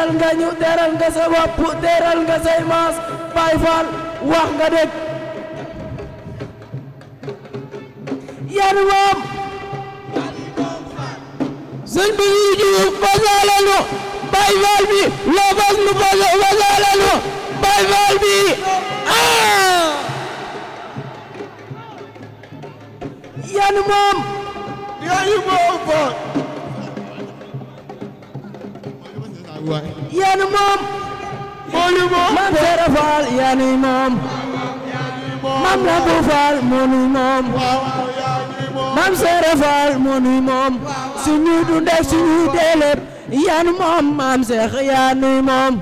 teral nga ñu teral nga sa bopp teral nga say maas Baay Faal wax nga dëgg yan moom sëñ bi ñu basalanu Baay Faal bi loo bas mu basalanu Baay Faal bi yan moom yan moom Maam Seera Faal yan moom Maam Lamp Faal moo nuy moom Maam Seera Faal moo nuy moom suñu dundee suñu deeleb yan moom Maam Seex yan nuy moom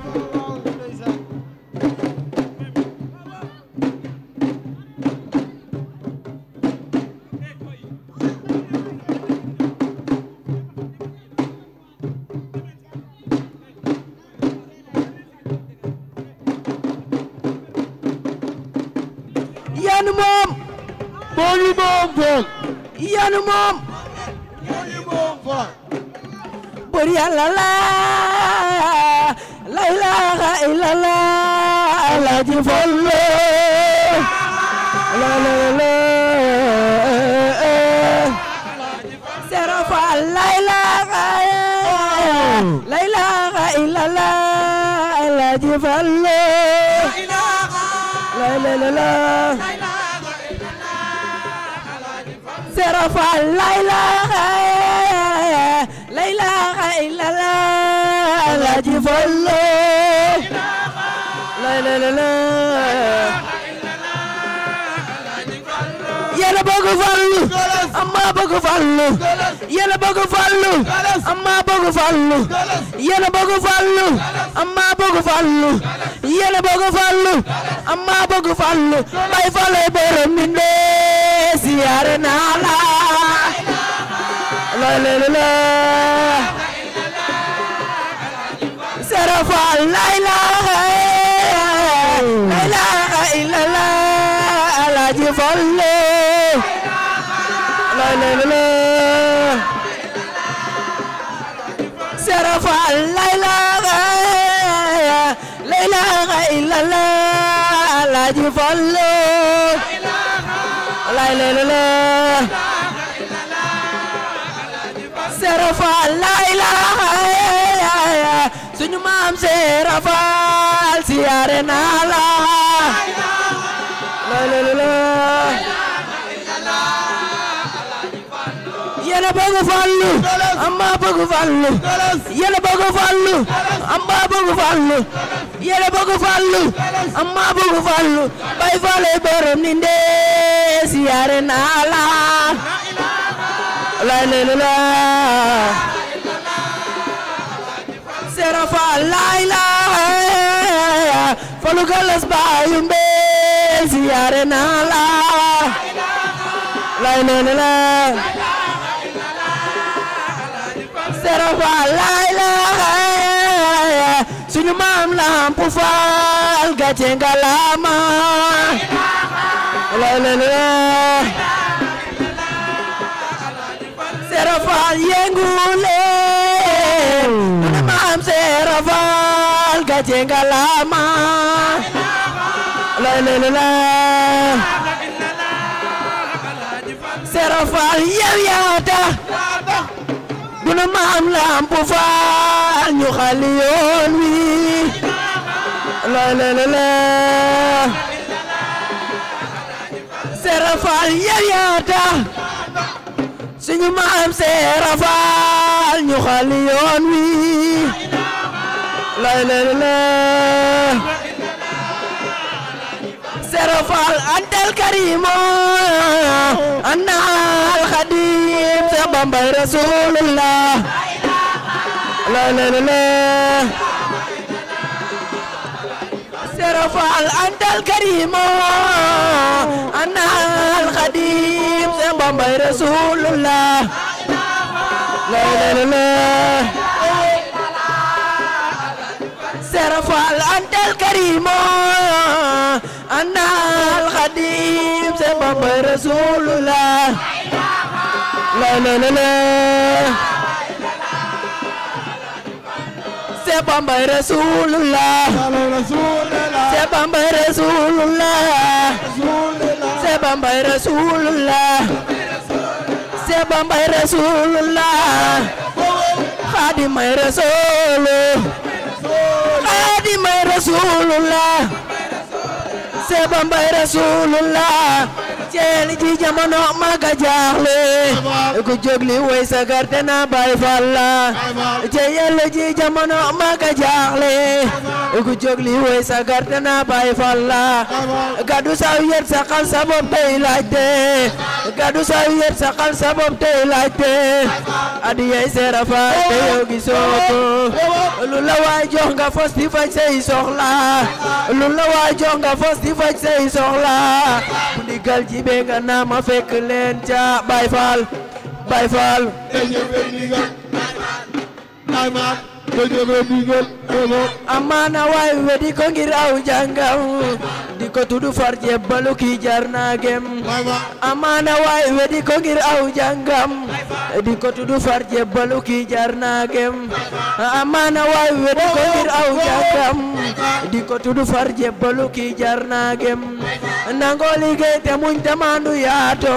yan moom moo ñu moom foog yan moom moo ñu moom foog bur Yàlla la ilaha illallah Alaaji Fallu la Seera Faal la ilaha illallah Alaaji Fallu la Seera Faal la ilaha illallah Alaaji Fallu yéen a bëgg Fallu amma bëgg Fallu yéen a bëgg Fallu amma bëgg Fallu yéen a bëgg Fallu amma bëgg Fallu yéen a bëgg Fallu amma bëgg Fallu Baay Faal borom minde siyaare naa la Seera Faal la ilaha illallah Alaaji Fallu Seera Faal la ilaha illallah Alaaji Fallu Seera Faal la ilaha suñu maam Seera Faal siyaare naa la yéen a bëgg Fallu amma bëgg Fallu yéen a bëgg Fallu amma bëgg Fallu yéen a bëgg Fallu amma bëgg Fallu Baay Faal borom ninde siyaare naa la Seera Faal la ilaha Fallu galas baayu mbeel siyaare naa la Seera Faal la ilaha suñu maam Lamp Faal gàcce ngalaama Seera Faal yëngu leen suñu maam Seera Faal gàcce ngalaama Seera Faal yow yaa tax sunu maam Lamp Faal ñu xali yoon wi Seera Faal yow yaa tax suñu maam Seera Faal ñu xali yoon wi Seera Faal antal karimo anal khadim sa Bambay Rasulullah Seera Faal antal karimo anal khadim sa Bambay Rasulullah Seera Faal antal karimo anal khadim sa Bambay Rasulullah Cheikh Bamba Rasulullah Cheikh Bamba Rasulullah Cheikh Bamba Rasulullah Cheikh Bamba Rasulullah Khadim Rasul Khadim Rasulullah Cheikh Bamba Rasulullah ceeli ji jamono maga jaaxle ku jógli woy sagar te na Baay Faal la ceeli ji jamono maga jaaxle ku jógli woy sagar te na Baay Faal la gadu saw yet saxal sa bopp tey laajte gadu saw yet saxal sa bopp tey laajte adiyay Seera Faal te yow gisoo ko lu la waay jox nga fos di faj say soxla lu la waay jox nga fos di faj say soxla bu ndigal ji be nga na ma fekk leen ca Baay Faal Baay Faal amaana waay wedi ko ngir aw jàngam di ko tuddu far jebbalu ki jar na gem amaana waay wedi ko ngir aw jàngam di ko tuddu far jebbalu ki jar na gem amaana waay wedi ko ngir aw jàngam di ko tuddu far jebbalu ki jar na gem nango liggéey te muñ te mandu yaato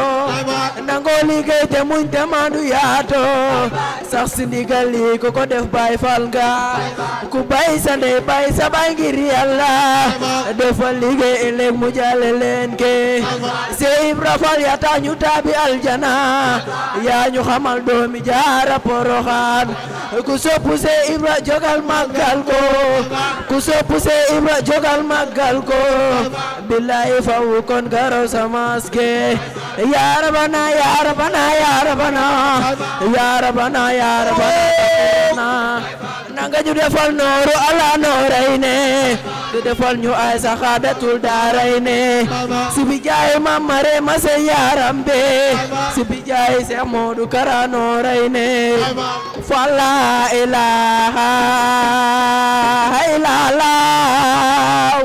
nango liggéey te muñ te mandu yaato sax si ndigal li ko def Baay Faal nga ku bay sa ndey bay sa bay ngir Yàlla defal liggéey ëllëg mu jàlle leen ke Seex Ibra Faal ya tax ñu taabi aljana yaa ñu xamal doomi Jaara Poroxaan ku soppu Seex Ibra jogal màggal ko ku soppu Seex Ibra jogal màggal ko billahi faw kon garo samas ke ya Rabbana ya Rabbana ya Rabbana ya Rabbana ya Rabbana nanga ñu defal nooru ala noorayne du defal ñu ay saxaadatul daarayne si bi jaay mamare ma se yaram be si bi jaay se Moodu Kara noorayne fa la ilaha illallah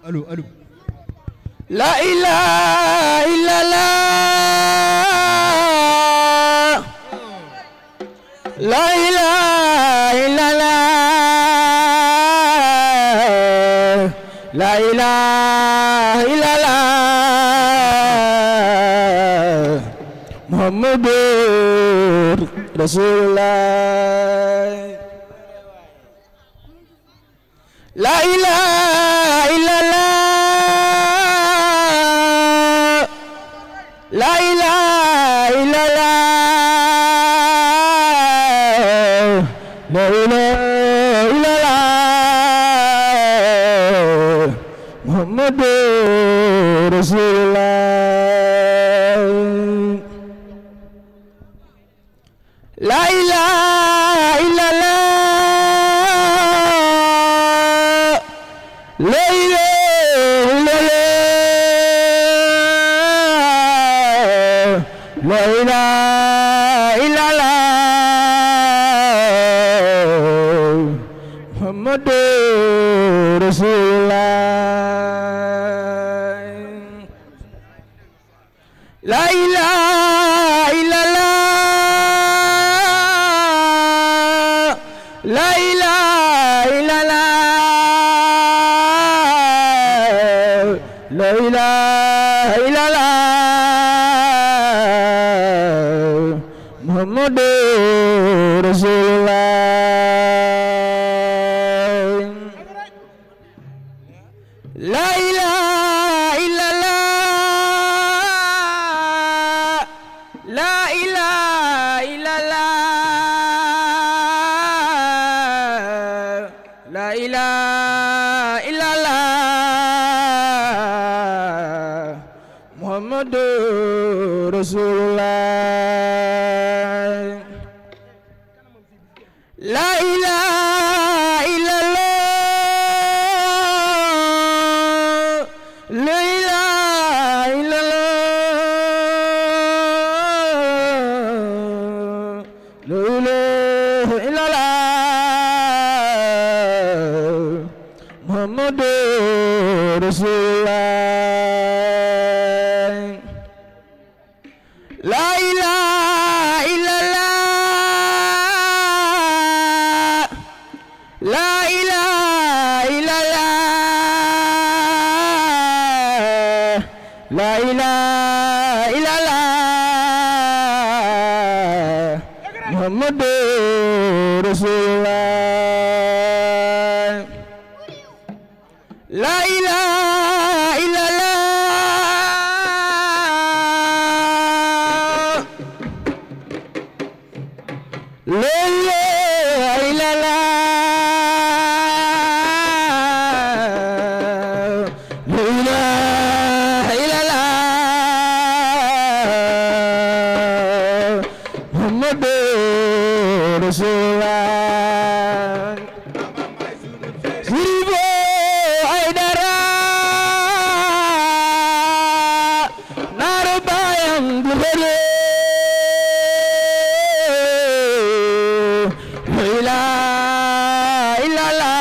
allo allo la ilaha illallah la ilaha illallah la ilaha illallah Muhammadur Rasulullah la ilaha illallah la ilaha illallah la ilaha illallah Muhammadur Rasulullah la ilaha illallah la ilaha illallah la ilaha illallah Muhammadur Rasulullah la ilaha illallah la ilaha illallah la ilaha illallah Muhammadur Rasulullah la ilaha illallah la ilaha illallah la ilaha illallah Muhammadur Rasulullah la ilaha illallah ilaha illallah Muhammadu Rasulullah la ilaha illallah la ilaha illallah Rasulullah Siribo Aidara Narubayam Bukhari La ilaha illallah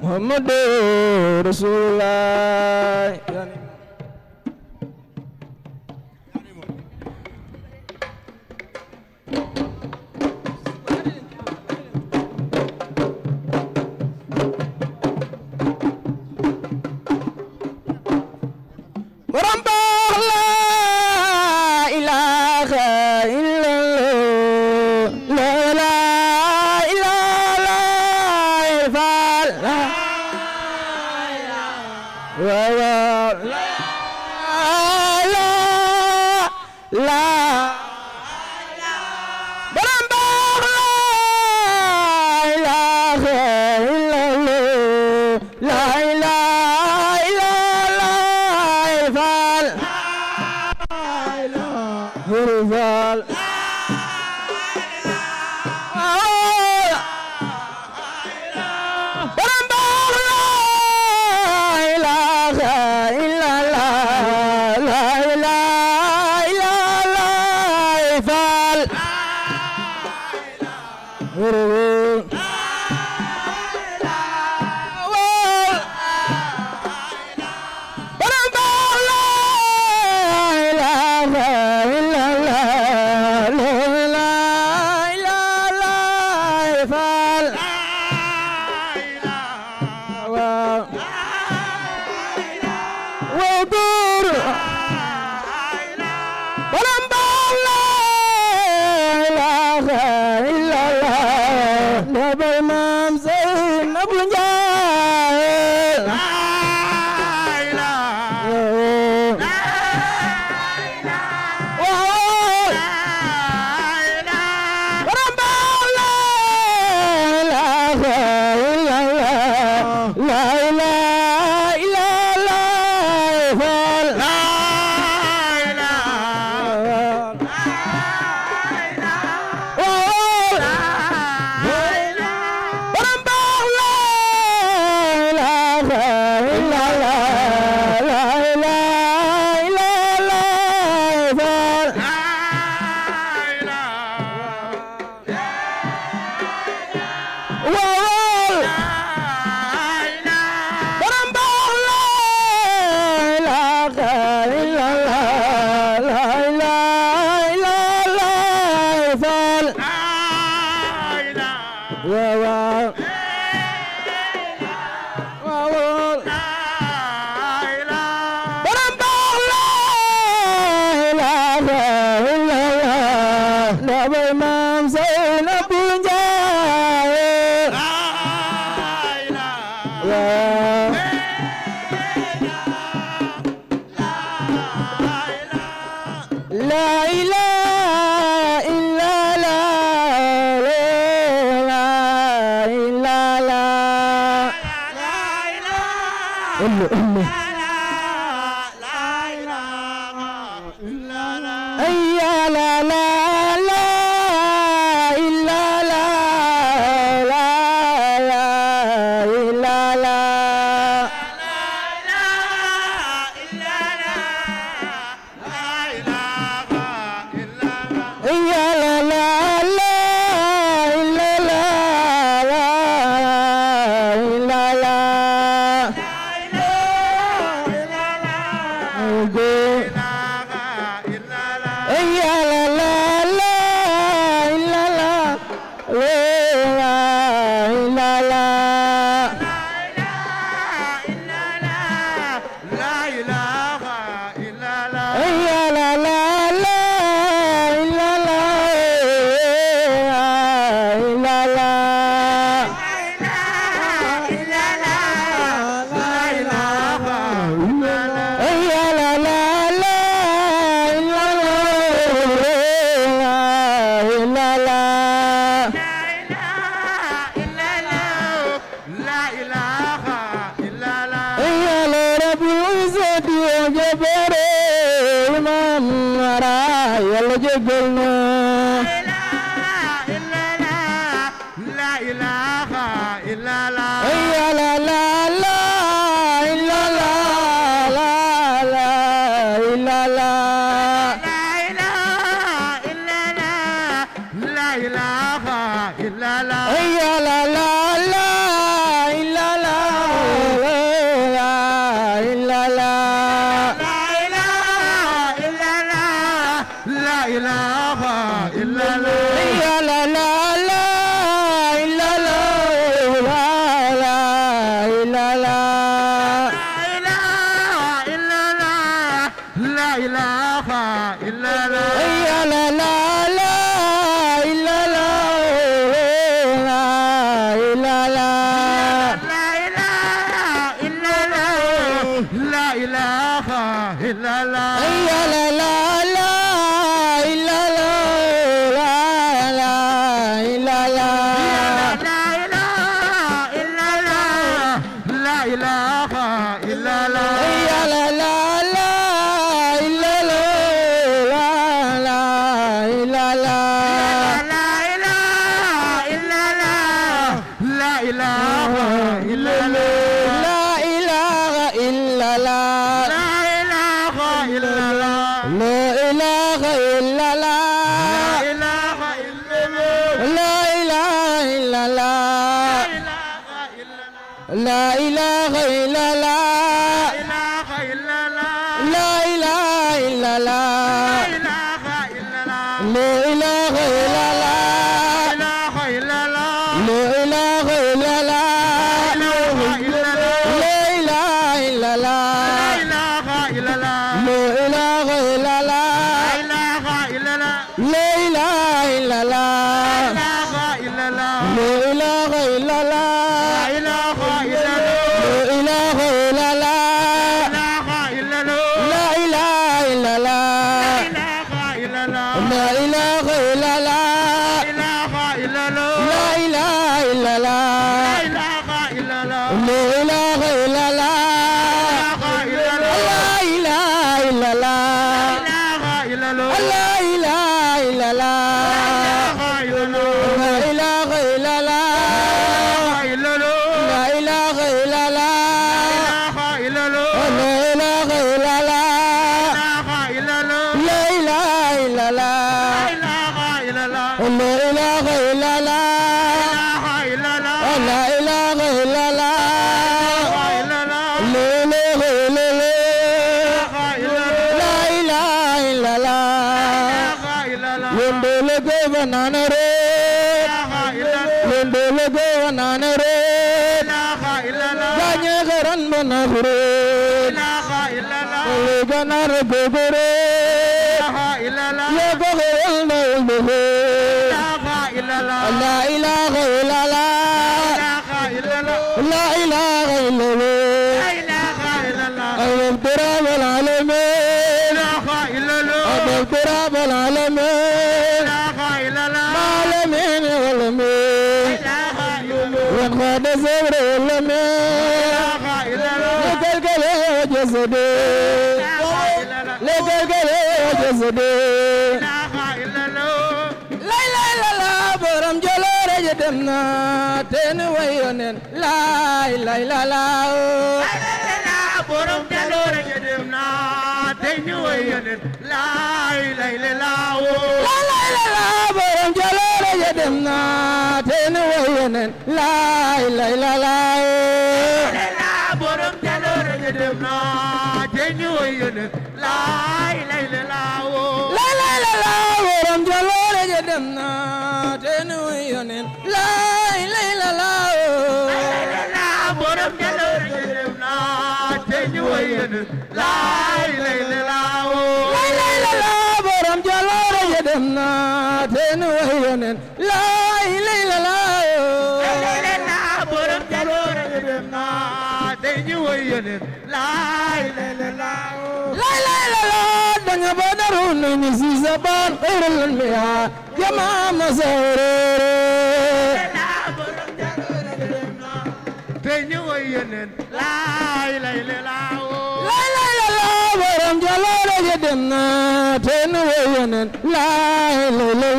Muhammadur Rasulullah jabare imam ara yàlla jégal na la ilaha illallah ya la la la illallah la la illallah la ilaha illallah ya la la la La ilaha illallah La ilaha illallah La ilaha illallah La ilaha illallah La ilaha illallah La ilaha illallah La ilaha illallah La ilaha illallah dem na te nu way yonen laay lay la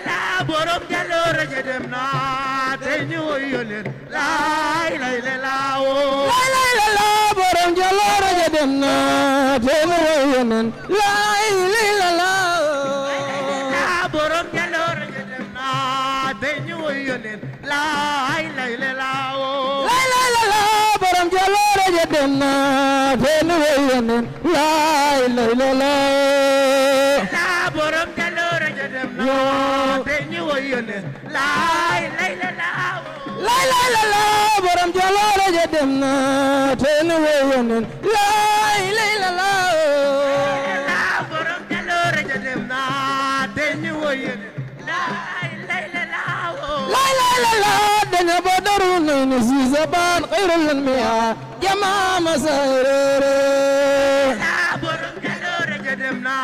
la borom jaloore ja dem na te ñu way yonen laay lay la woo laay lay la la borom jaloore ja dem na te nu way yonen laay lay la la borom jaloore ja dem na te ñu way yonen laay lay la woo laay lay la la borom jaloore ja dem na te nu way yonen laay lay la la borom jaloore ja dem na te ñu way yonen laay lay la woo laay lay la la borom jaloore ja dem na te nu way yonen laay lay la la borom jaloore ja dem na te ñu way yonen laay lay la woo laay lay la la dañu ba daru nay ni si saban xayrul anbiya jamaa masayrere borom jaloore ja dem na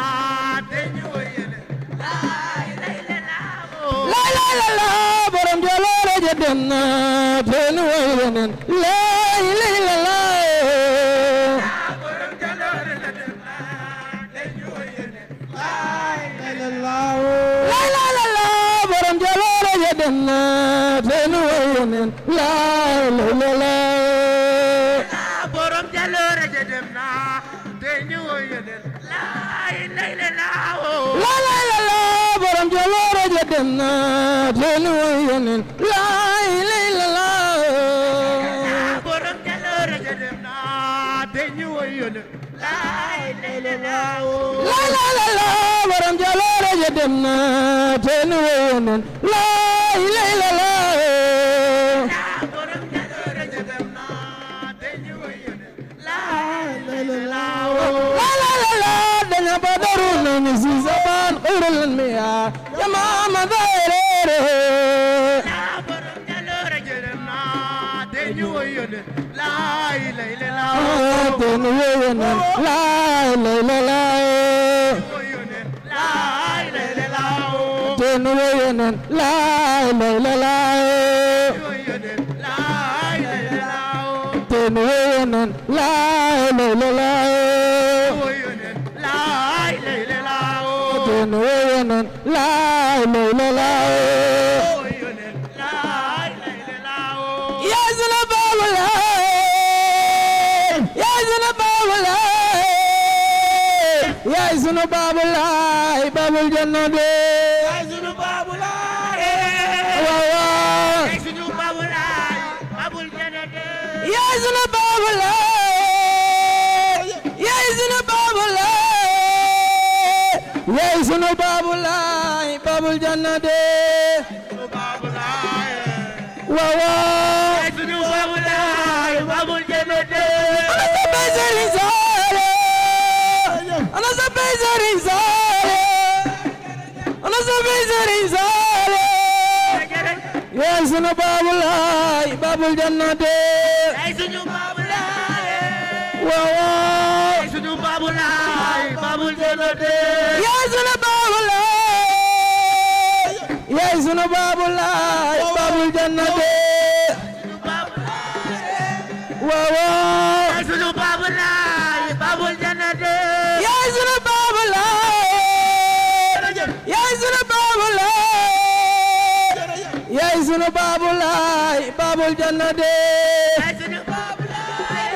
te ñu way yonen laay lay la woo laay lay la la borom jaloore ja dem na te nu way yonen laay lay la la borom jaloore ja dem na te ñu way yonen laay lay la laay lay la la borom jaloore ja dem na te nu way yonen laay lay la la borom jaloore ja dem na te ñu way yonen laay lay la woo laay lay la la borom jaloore ja dem na te nu way yonen laay lay la la borom jaloore ja dem na te ñu way yonen laay lay la woo laay lay la la borom jaloore ja dem na te nu way yonen laay lay la la borom jaloore ja dem na te ñu way yonen laay lay la woo laay lay la la dañu ba daru nay ni si saban xayrul anbiya jamaa masayrere borom jaloore ja dem na te ñu way yonen laay lay la te nu way yonen laay lay la la woo yonen laay lay la woo te nu way yonen laay lay la la yonen laay lay la woo te nu way yonen laay lay la la yonen laay lay la woo te nu way yonen laay lay la la yonen laay lay la woo yaa sunu baabu laay yaa sunu baabu laay yaa sunu baabu laay baabul jannati sunu baabu laay waaw waaw sunu baabu laay babul jannati yaa sunu baabu laay yaa sunu baabu laay yaa sunu baabu laay baabul jannati sunu baabu laay waaw waaw sunu baabu laay babul jannati ana sa bay Serigne Saliou ana sa bay Serigne Saliou yaa sunu baabu laay baabul jannati sunu baabu laay waaw waaw sunu baabu laay babul jannati yaa sunu baabu laay yaa sunu baabu laay baabul jannati waaw waaw sunu baabu laay babul jannati yaa sunu baabu laay yaa sunu baabu laay yaa sunu baabu laay baabul jannati sunu baabu laay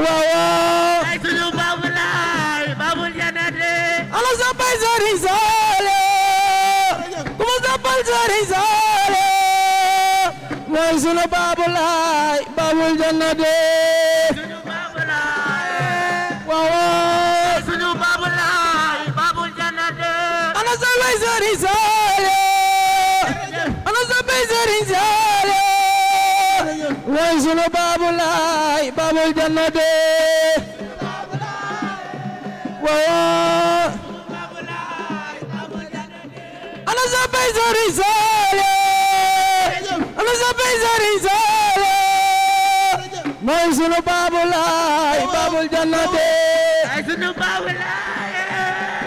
waaw waaw sunu baabu laay babul jannati ana sa bay Serigne Saliou ku ma soppal Serigne Saliou mooy sunu baabu laay baabul jannati sunu baabu laay waaw waaw sunu baabu laay babul jannati ana sa bay Serigne Saliou ana sa bay Serigne Saliou mooy sunu baabu laay baabul jannati waaw waaw ana sa bay Serigne Saliou ana sa bay Serigne Saliou mooy sunu baabu laay baabul jannati sunu baabu laay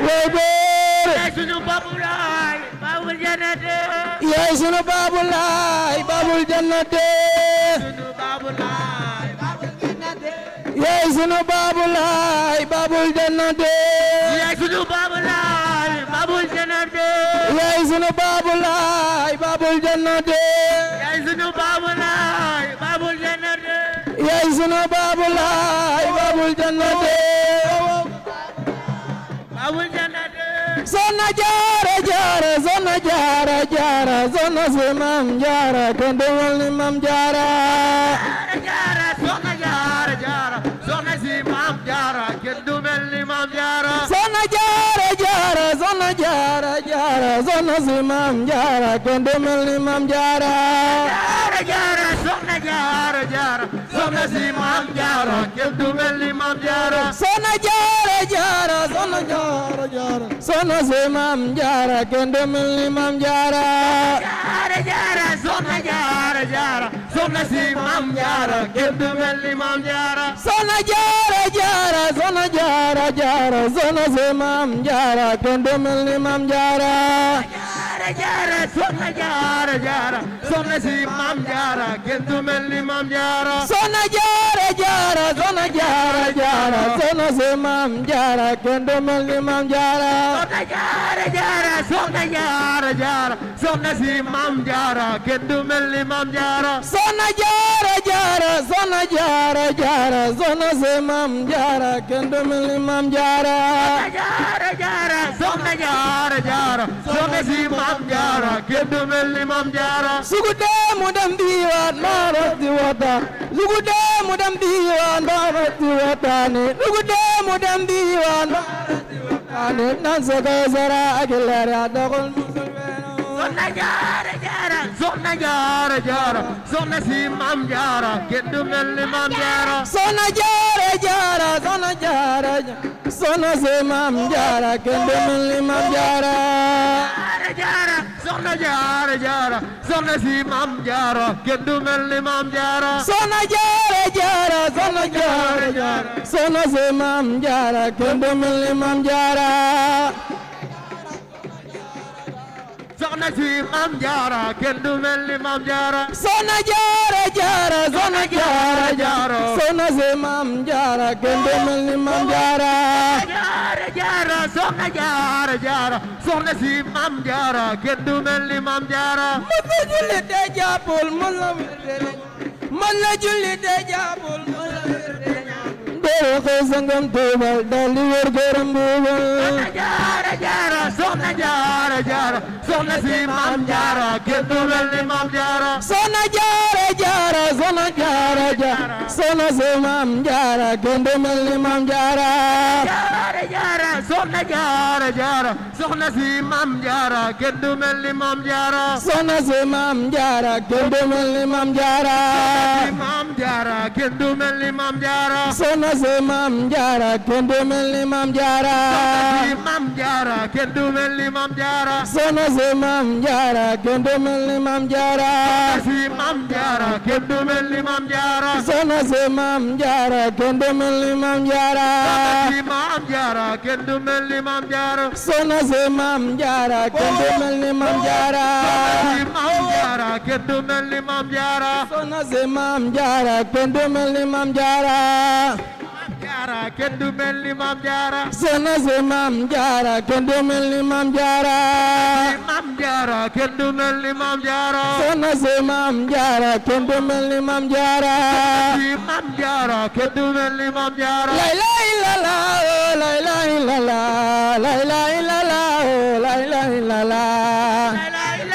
waaw góor sunu baabu laay babul jannati yaay sunu baabu laay baabul jannati sunu baabu laay babul jannati yaay sunu Babou Laye Babul Jannate yaay sunu Babou Laye Babul Jannate yaay sunu Babou Laye Babul Jannate yaay sunu Babou Laye Babul Jannate yaay sunu Babou Laye Babul Jannate Babul Jannate Soxna Jaara Jaara Soxna Jaara Jaara Soxna si Maam Jaara kenn du mel ni Maam Jaara Jaara Soxna Jaara Jaara Soxna si Maam Jaara kenn du mel ni Maam Jaara Soxna Jaara Jaara Soxna Jaara Jaara Soxna si Maam Jaara kenn du mel ni Maam Jaara Jaara Jaara Soxna Jaara Jaara Soxna si Maam Jaara kenn du mel ni Maam Jaara Soxna Jaara Jaara Soxna Jaara Jaara Soxna si Maam Jaara kenn du mel ni Maam Jaara Jaara Jaara Soxna Jaara Jaara Soxna si Maam Jaara kenn du mel ni Maam Jaara Soxna Jaara Jaara Soxna Jaara Jaara Soxna si Maam Jaara kenn du mel ni Maam Jaara Jaara Jaara Soxna Jaara Jaara Soxna si Maam Jaara kenn du mel ni Maam Jaara Soxna Jaara Jaara Soxna Jaara Jaara Soxna si Maam Jaara kenn du mel ni Maam Jaara Soxna Jaara Jaara Soxna Jaara Jaara Soxna si Maam Jaara kenn du mel ni Maam Jaara Soxna Jaara Jaara Soxna Jaara Jaara Soxna si Maam Jaara kenn du mel ni Maam Jaara Jaara Jaara Soxna Jaara Jaara Soxna si Maam Jaara kenn du mel ni Maam Jaara sugu dee mu dem diwaan maarati wata sugu dee mu dem diwaan maarati wataani sugu dee mu dem diwaan maarati wataani nan sa ko sara ak leer ya doxul musul Soxna Jaara Jaara Soxna Jaara Jaara Soxna si Maam Jaara kenn du mel ni Maam Jaara Soxna Jaara Jaara Soxna Jaara Soxna si Maam Jaara kenn du mel ni Maam Jaara Jaara Jaara Soxna Jaara Jaara Soxna si Maam Jaara kenn du mel ni Maam Jaara Soxna Jaara Jaara Soxna Jaara Jaara Soxna si Maam Jaara kenn du mel ni Maam Jaara Soxna si Maam Jaara kenn du mel ni Maam Jaara Soxna Jaara Jaara Soxna Jaara Jaara Soxna si Maam Jaara kenn du mel ni Maam Jaara Jaara Jaara Soxna Jaara Jaara Soxna si Maam Jaara kenn du mel ni Maam Jaara mën na julli te jàppul mën na julli te jàppul mën na dee ko sangam tuubal dal di wër gërëm buubal Soxna Jaara Jaara Soxna Jaara Jaara Soxna si Maam Jaara kenn du mel ni Maam Jaara Soxna Jaara Jaara Soxna Jaara Jaara Soxna si Maam Jaara kenn du mel ni Maam Jaara Jaara Jaara Soxna Jaara Jaara Soxna si Maam Jaara kenn du mel ni Maam Jaara Soxna si Maam Jaara kenn du mel ni Maam Jaara Maam Jaara kenn du mel ni Maam Jaara Soxna si Maam Jaara kenn du mel ni Maam Jaara Maam Jaara kenn du mel ni Maam Jaara Soxna si Maam Jaara kenn du mel ni Maam Jaara si Maam Jaara kenn du mel ni Maam Jaara Soxna si Maam Jaara kenn du mel ni Maam Jaara si Maam Jaara kenn du mel ni Maam Jaara Soxna si Maam Jaara kenn du mel ni Maam Jaara si Maam Jaara kenn du mel ni Maam Jaara Soxna si Maam Jaara kenn du mel ni Maam Jaara Jaara kenn du mel ni Maam Jaara Soxna si Maam Jaara kenn du mel ni Maam Jaara Maam Jaara kenn du mel ni Maam Jaara Soxna si Maam Jaara kenn du mel ni Maam Jaara Maam Jaara kenn du mel ni Maam Jaara la ilaha illallah la ilaha illallah la ilaha illallah la ilaha illallah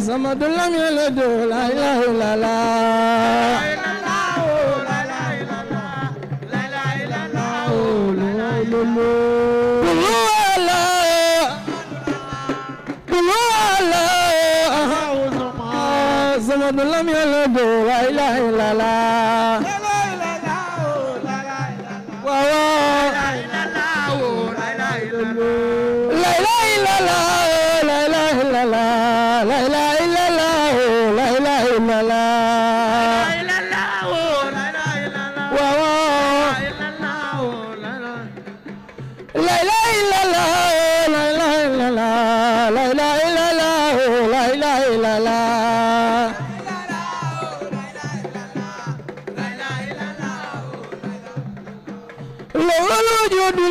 صمد لم يلد لا إله إلا الله صمد لم يلد لا إله إلا الله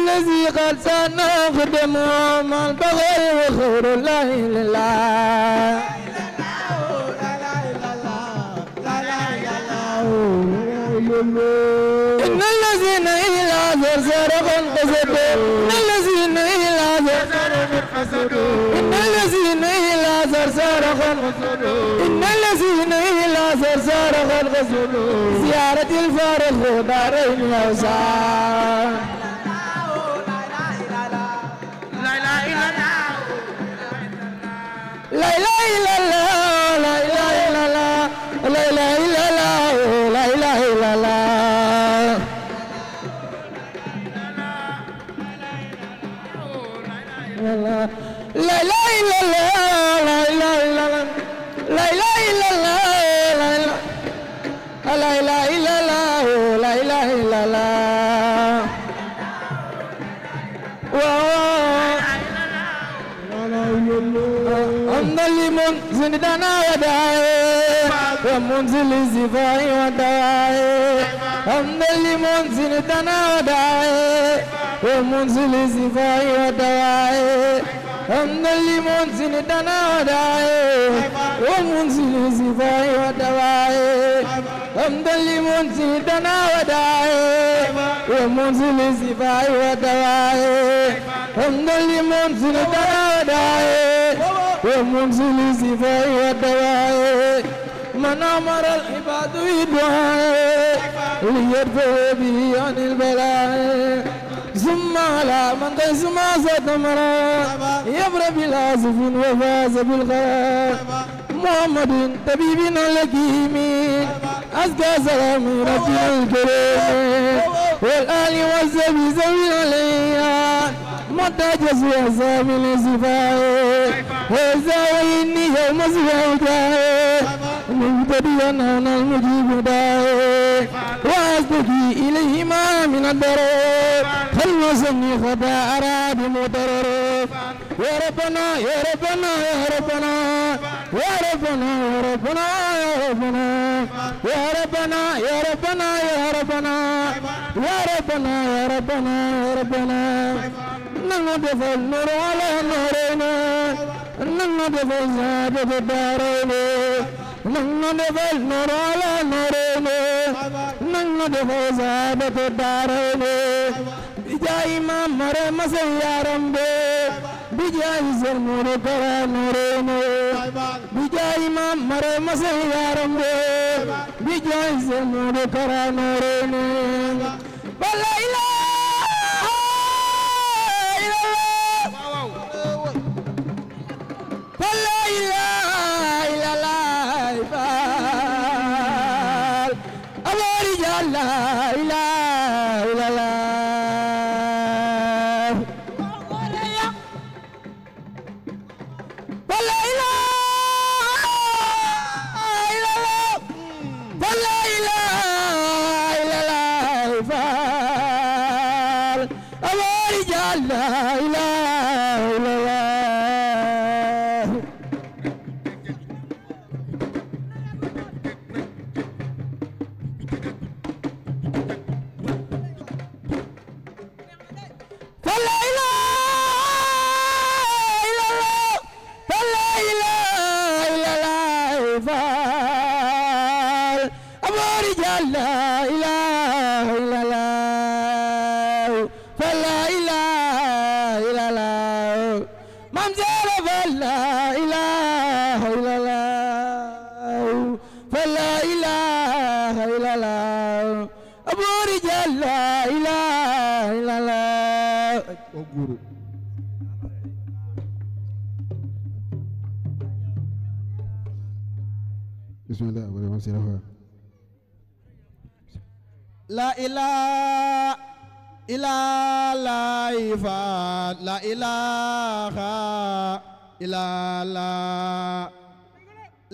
الذي قد سنخدم من بغير وخير لا إله إلا إن الذين إلى زرزر قصدوا إن الذين إلى زرزر قصدوا إن الذين إلى زرزر قصدوا إن الذين إلى زرزر قصدوا زيارة الفارغ دارين الأوسان لا إله إلا الله لا إله إلا الله لا إله إلا الله لا إله إلا الله لا إله إلا الله لا إله إلا الله لا إله إلا الله لا إله إلا الله لا إله إلا الله أمن لمنزل دنا وداعي ومنزل الزفاء وداعي أمن لمنزل دنا وداعي ومنزل الزفاء وداعي أمن لمنزل دنا وداعي ومنزل الزفاء وداعي أمن لمنزل دنا وداعي ومنزل الزفاء وداعي أمن لمنزل دنا وداعي ومنزل الزفاء والدواء من أمر العباد بدعاء ليرفع به عن البلاء ثم على من قيس ما ستمرا يبرى بالعازف وفاز بالغاء محمد طبيبنا الحكيم أزكى سلام ربنا الكريم والآل والزبي زوي عليا متجز وزام الزفاء هذا وإني يوم زفاء مبتدئا أنا المجيب داء وأصدقي إليه ما من الضرر خلصني خطا أراد مضرر يا ربنا يا ربنا يا ربنا يا ربنا يا ربنا يا ربنا يا ربنا يا ربنا يا ربنا يا ربنا يا ربنا يا ربنا ننظف النور على نورنا ننظف زادة الدارين ننظف النور على نورنا ننظف زادة الدارين بجاي ما مرم سيارم بجاي زرمور كرا نورنا بجاي ما مرم سيارم بجاي زرمور كرا نورنا بلا إله لا إله إلا الله أبو رجال لا إله إلا الله لا إله إلا الله لا إله إلا الله guru bismillah wala ma sirafa la ilaha illa la ilaha illa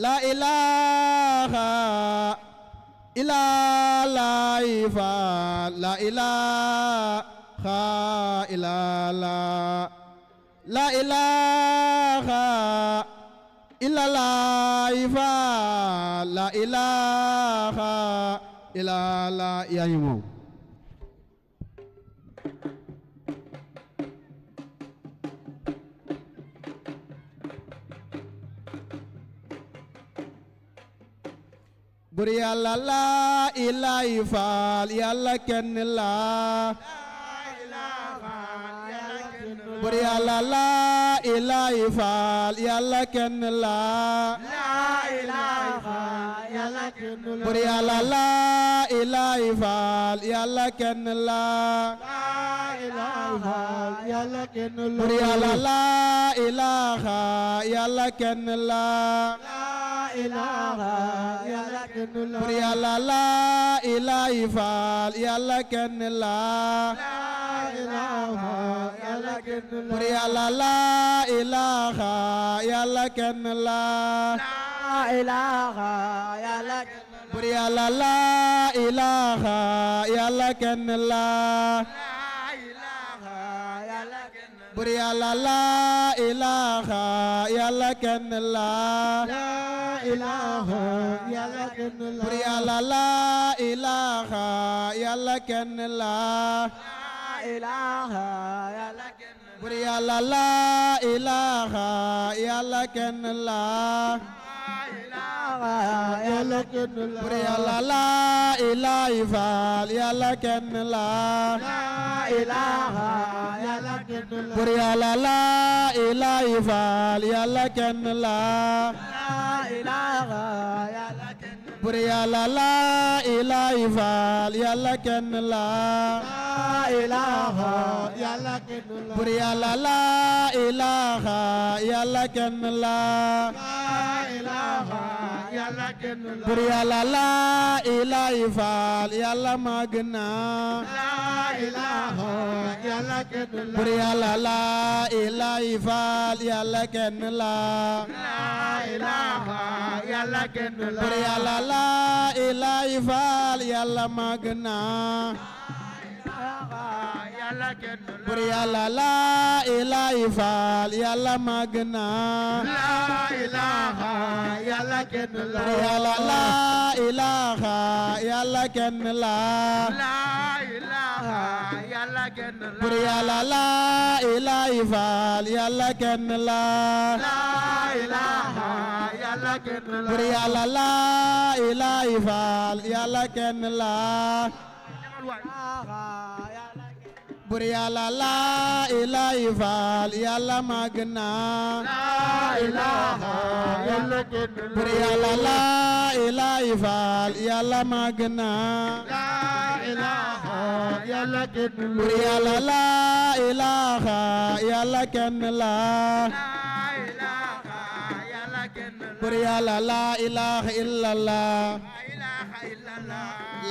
la ilaha illa la ilaha illa la ilaha illa la ilaha illa la yaa ngi moom bur yàlla la ilaha faal yàlla kenn la bur yàlla la ilaha faal yàlla kenn la bur yàlla la ilaha faal yàlla kenn la bur yàlla la ilaha yàlla kenn la bur yàlla la ilaha faal yàlla kenn la bur yàlla la ilaha yàlla kenn la bur yàlla la ilaha yàlla kenn la bur yàlla la ilaha yàlla kenn la bur yàlla la ilaha yàlla kenn la bur yàlla la ilaha yàlla kenn la bur yàlla la ilaha faal yàlla kenn la bur yàlla la ilaha faal yàlla kenn la bur yàlla la ilaha faal yàlla kenn la bur yàlla la ilaha yàlla kenn la bur yàlla la ilaha faal yàlla màgg na bur yàlla la ilaha faal yàlla kenn la bur yàlla la ilaha faal yàlla màgg na bur yàlla la ilaha faal yàlla màgg na bur yàlla la ilaha yàlla kenn la bur yàlla la ilaha faal yàlla kenn la bur yàlla la ilaha faal yàlla kenn la bur yàlla la ilaha faal yàlla màgg na bur yàlla la ilaha faal yàlla màgg na bur yàlla la ilaha yàlla kenn la bur yàlla la ilaha illallah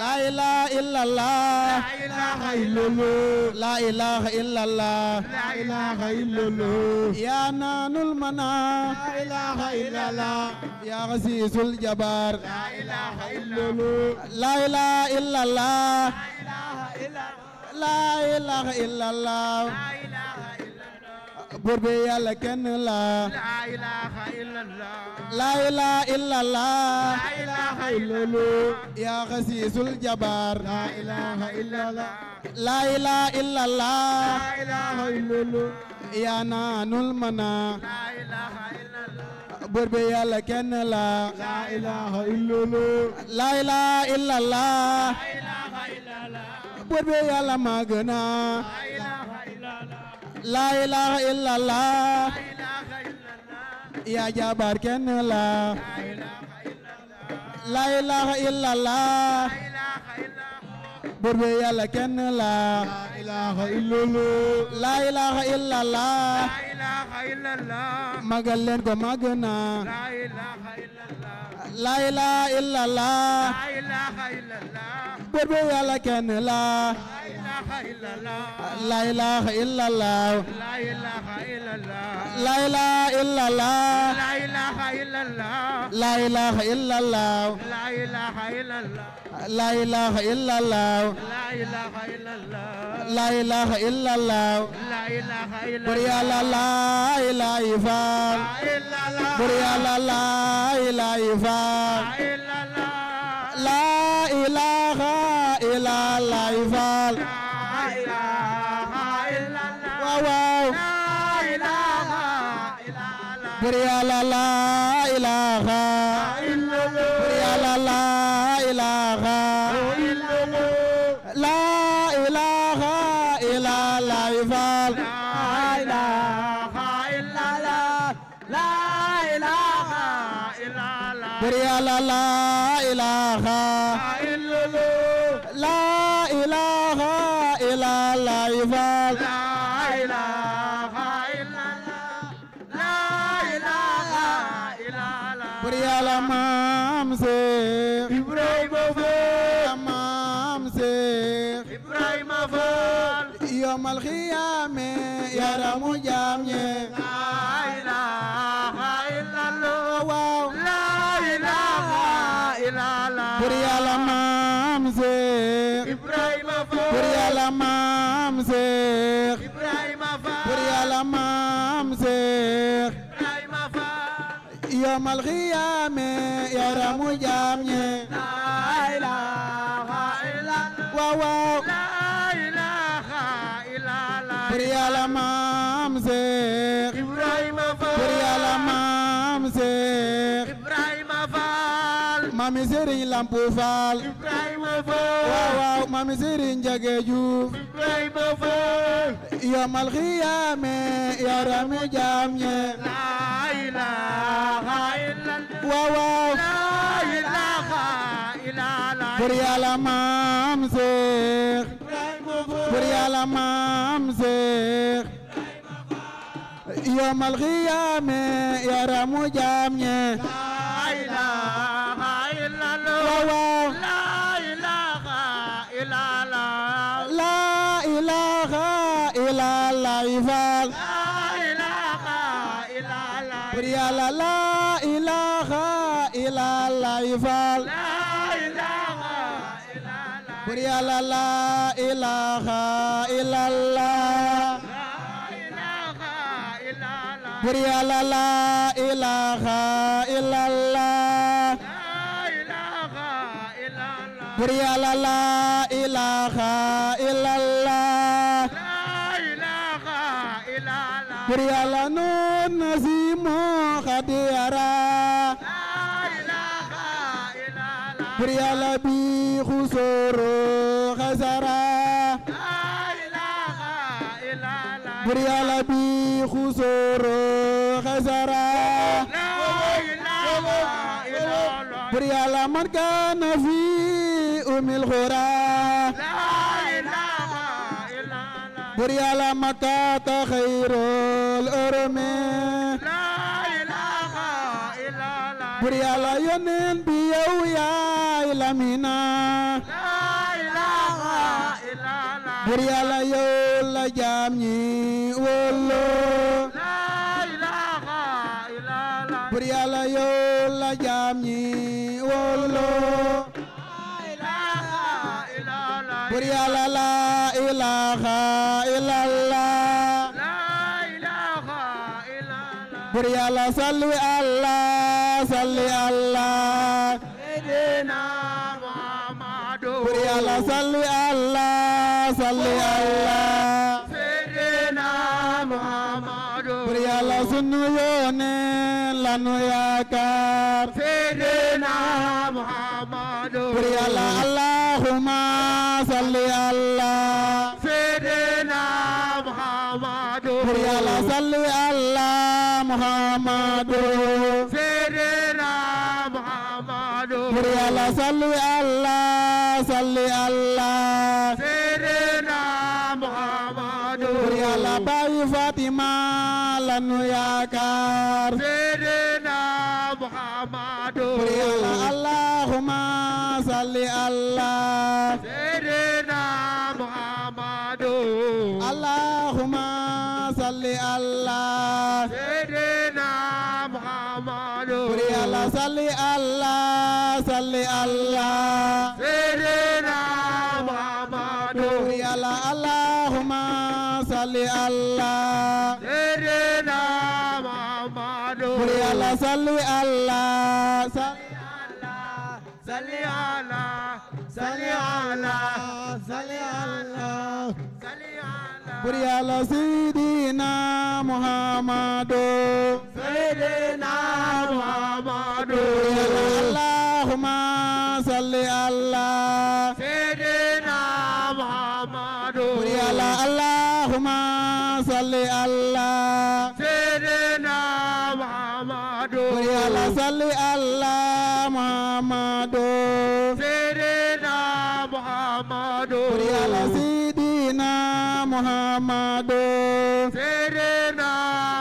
la ilaha illallah la ilaha illallah ya nanul mana ya ghasisul jabar la ilaha illallah la ilaha illallah buur bi yàlla kenn la la ilaha illallah ya ghasisul jabar la ilaha illallah ya nanul mana buur bi yàlla kenn la la ilaha illallah buur bi yàlla màgg na la ilaha illallah ya jabar kenn la la ilaha illallah buur bi yàlla kenn la ilaha illallah la ilaha illallah la ilaha illallah magal leen ko màgg na la ilaha illallah la ilaha illallah la ilaha illallah buur bi yàlla kenn la la ilaha illallah la ilaha illallah la ilaha illallah la ilaha illallah la ilaha illallah la ilaha illallah la ilaha illallah la ilaha illallah la ilaha illallah la ilaha illallah la ilaha illallah buur yàlla la ilaha illallah illallah buur yàlla la ilaha illallah illallah la ilaha illallah la ilaha illallah waaw waaw la ilaha illallah buur yàlla la ilaha illallah buur yàlla la ilaha la ilaha illallah la ilaha illallah buur yàlla la ilaha la ilaha illallah la ilaha illallah la ilaha illallah buur yàlla maam Seex Ibrahima Fall maam Seex Ibrahima Fall yomal xiyaame yaramu jaam ñe la ilaha illallah waaw la ilaha illallah buur yàlla maam Seex Ibrahima Fall buur yàlla maam Seex Ibrahima Fall buur yàlla maam Seex Ibrahima Fall yomal xiyaame yaramu jaam ñe la ilaha illallah waaw waaw la ilaha illallah buur yàlla maam Seex Ibrahima Fall buur yàlla maam Seex Ibrahima Fall mami Sëriñ Lampu Faal Ibrahima Fall waaw waaw mami Sëriñ Njage Juuf Ibrahima Fall yomal xiyaame yaramu jaam ñe la ilaha illallah waaw waaw la ilaha illallah buur yàlla maam Seex Ibrahima Fall buur yàlla maam Seex yomal xiyaame yaramu jaam ñe la ilaha illallah waaw waaw la ilaha illallah la ilaha illallah Faal la ilaha illallah buur yàlla la ilaha illallah Faal la ilaha illallah buur yàlla la ilaha illallah buur yàlla la ilaha illallah buur yàlla la ilaha illallah buur yàlla noon na si moo xadiyara buur yàlla bi xusoro xasara buur yàlla bi xusoro xasara buur yàlla man kaana fi umil xura buur yàlla makata xayrol orome buur yàlla yonen bi yow yaay lamina buur yàlla yow la jaam ñi wolo buur yàlla yow la jaam ñi wolo buur yàlla la ilaha illallah buur yàlla salli Allah salli Allah buur yàlla salli Allah salli Allah buur yàlla sunu yónneen lanu yaakaar buur yàlla allahumma salli Allah buur yàlla salli Allah Muhammadu buur yàlla salli Allah salli Allah yàlla bàyyi Fatima lanu yaakaar Seydina Muhammadu bur yàlla allahumma salli allah Seydina Muhammadu allahumma salli allah Seydina Muhammadu bur yàlla salli allah Seydina Muhammadu bur yàlla allahumma salli allah Seydina Muhammadu bur yàlla salli allah salli ala salli ala salli allah salli ala bur yàlla Seydina Muhammadu Seydina Muhammadu allahumma salli allah Seydina Muhammadu bur yàlla allahumma salli allah Seydina Muhammadu bur yàlla salli allah Muhammadu Seydina Muhammadu bur yàlla Seydina Muhammadu Seydina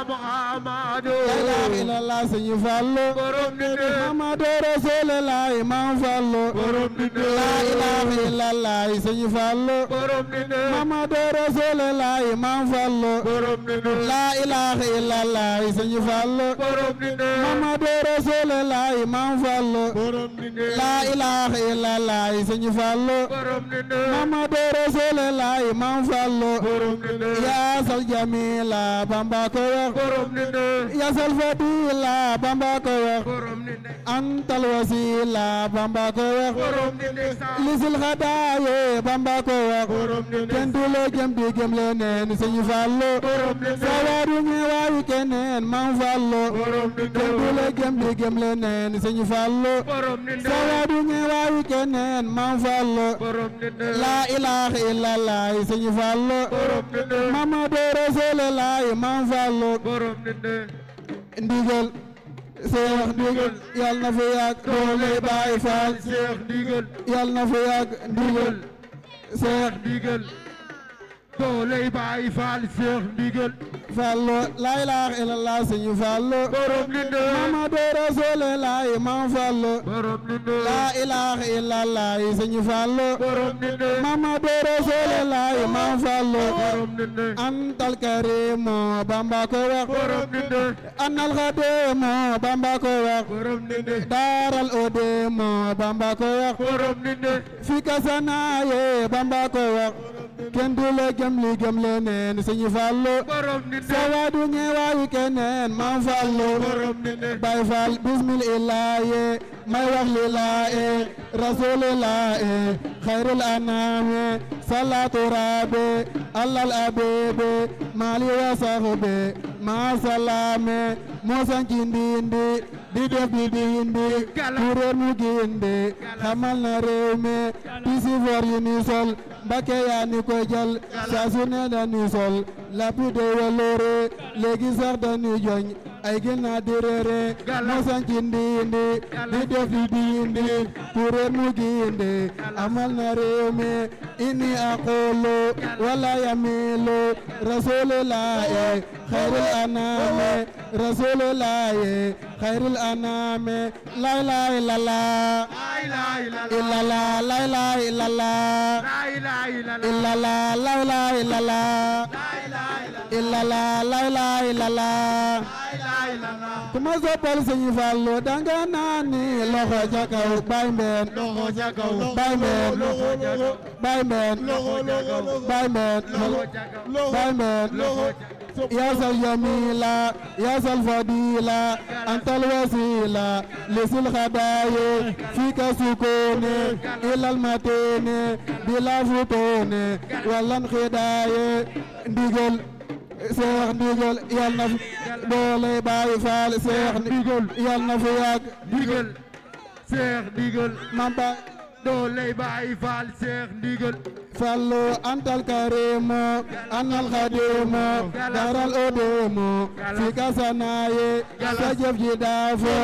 Muhammadu la ilaha illallah Sëñ Fallu borom nit Muhammadu Rasulullah Maam Fallu borom nit la ilaha illallah Sëñ Fallu borom nit Muhammadu Rasulullah Maam Fallu borom nit la ilaha illallah Sëñ Fallu borom nit Muhammadu Rasulullah Maam Fallu borom nit la ilaha illallah Sëñ Fallu borom nit Muhammadu Rasulullah Maam Fallu borom nit ya sal jamila Bamba ko wax borom nit ya sal fadila Bamba ko wax borom nit antal wasila Bamba ko wax borom nit lisil xadaaye Bamba ko wax borom nit kenn du la gëm di gëm leneen Sëñ Fallu borom nit sawaru ñëwaayu keneen Maam Fallu borom nit kenn du la gëm di gëm leneen Sëñ Fallu borom nit sawaru ñëwaayu keneen Maam Fallu borom nit la ilaha illallah Sëñ Fallu borom nit Muhammadu Rasulullah Maam Fallu borom nit ndigal Seex ndigal yal na fi yàgg doole Baay Faal Seex ndigal yal na fi yàgg ndigal Seex ndigal dooley Baay Faal Seex ndigal Fallu la ilaha illallah Sëñ Fallu borom nit Muhammadu Rasulullah Maam Fallu borom nit la ilaha illallah Sëñ Fallu borom nit Muhammadu Rasulullah Maam Fallu borom nit antal karimu Bamba ko wax borom nit anal xadimu Bamba ko wax borom nit daaral odemu Bamba ko wax borom nit fi kasanaaye Bamba ko wax kenn du la gëm li gëm leneen Sëñ Fallu borom nit sawaadu ñëwaayu keneen Maam Fallu borom nit Baay Faal bismillaahi may wax lillaahi rasuulillaahi xayrul anaami salaatu rabbi alal abibi maali wa sahbi maa salaame moo sanci ndindi di def di dindi kuréel mu gindi xamal na réew mi pisi for yu ni sol Mbakke yaa ni ko jël saa su ne dañuy sol lappi de waloore léegi sax dañuy joñ ay gina di reere moo sanci ndindi di def di dindi kuréel mu gindi amal na réew mi inni aqulu wala yamilu rasulillahi khairul anami rasulillahi khairul anami la ilaha illallah illallah la ilaha illallah illallah la ilaha illallah illallah la ilaha illallah kuma soppal Sëñ Fallu danga naani loxo ca kaw bay mbeen bay mbeen bay mbeen bay mbeen bay mbeen يا سل جميلة يا سل فضيلة أنت الوسيلة لسل خدايا فيك سكون إلى المتين بلا فتون ولا انخدايا ndigal Seex ndigal yal na fi doole Baay Faal Seex ndigal yal na fi yàgg ndigal Seex ndigal Mamba dooley Baay Faal Seex ndigal fallu antal karimo anal xadimo daral odemo fi kasanaye sa jëf ji daafo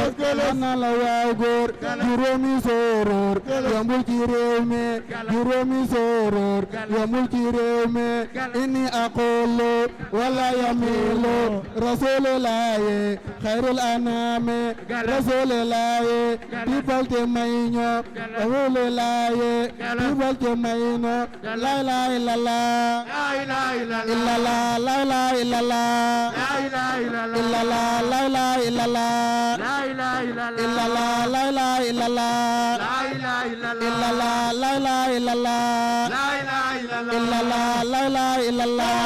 anal la waaw góor juróomi soror yombul ci réew mi juróomi soror yombul ci réew mi inni aqulu wala yamilu rasulillahi khairul anami rasulillahi people te mayño rasulillahi people te mayño la ilaha illallah la ilaha illallah la ilaha illallah la ilaha illallah la ilaha illallah la ilaha illallah la ilaha illallah la ilaha illallah la ilaha illallah la ilaha illallah la ilaha illallah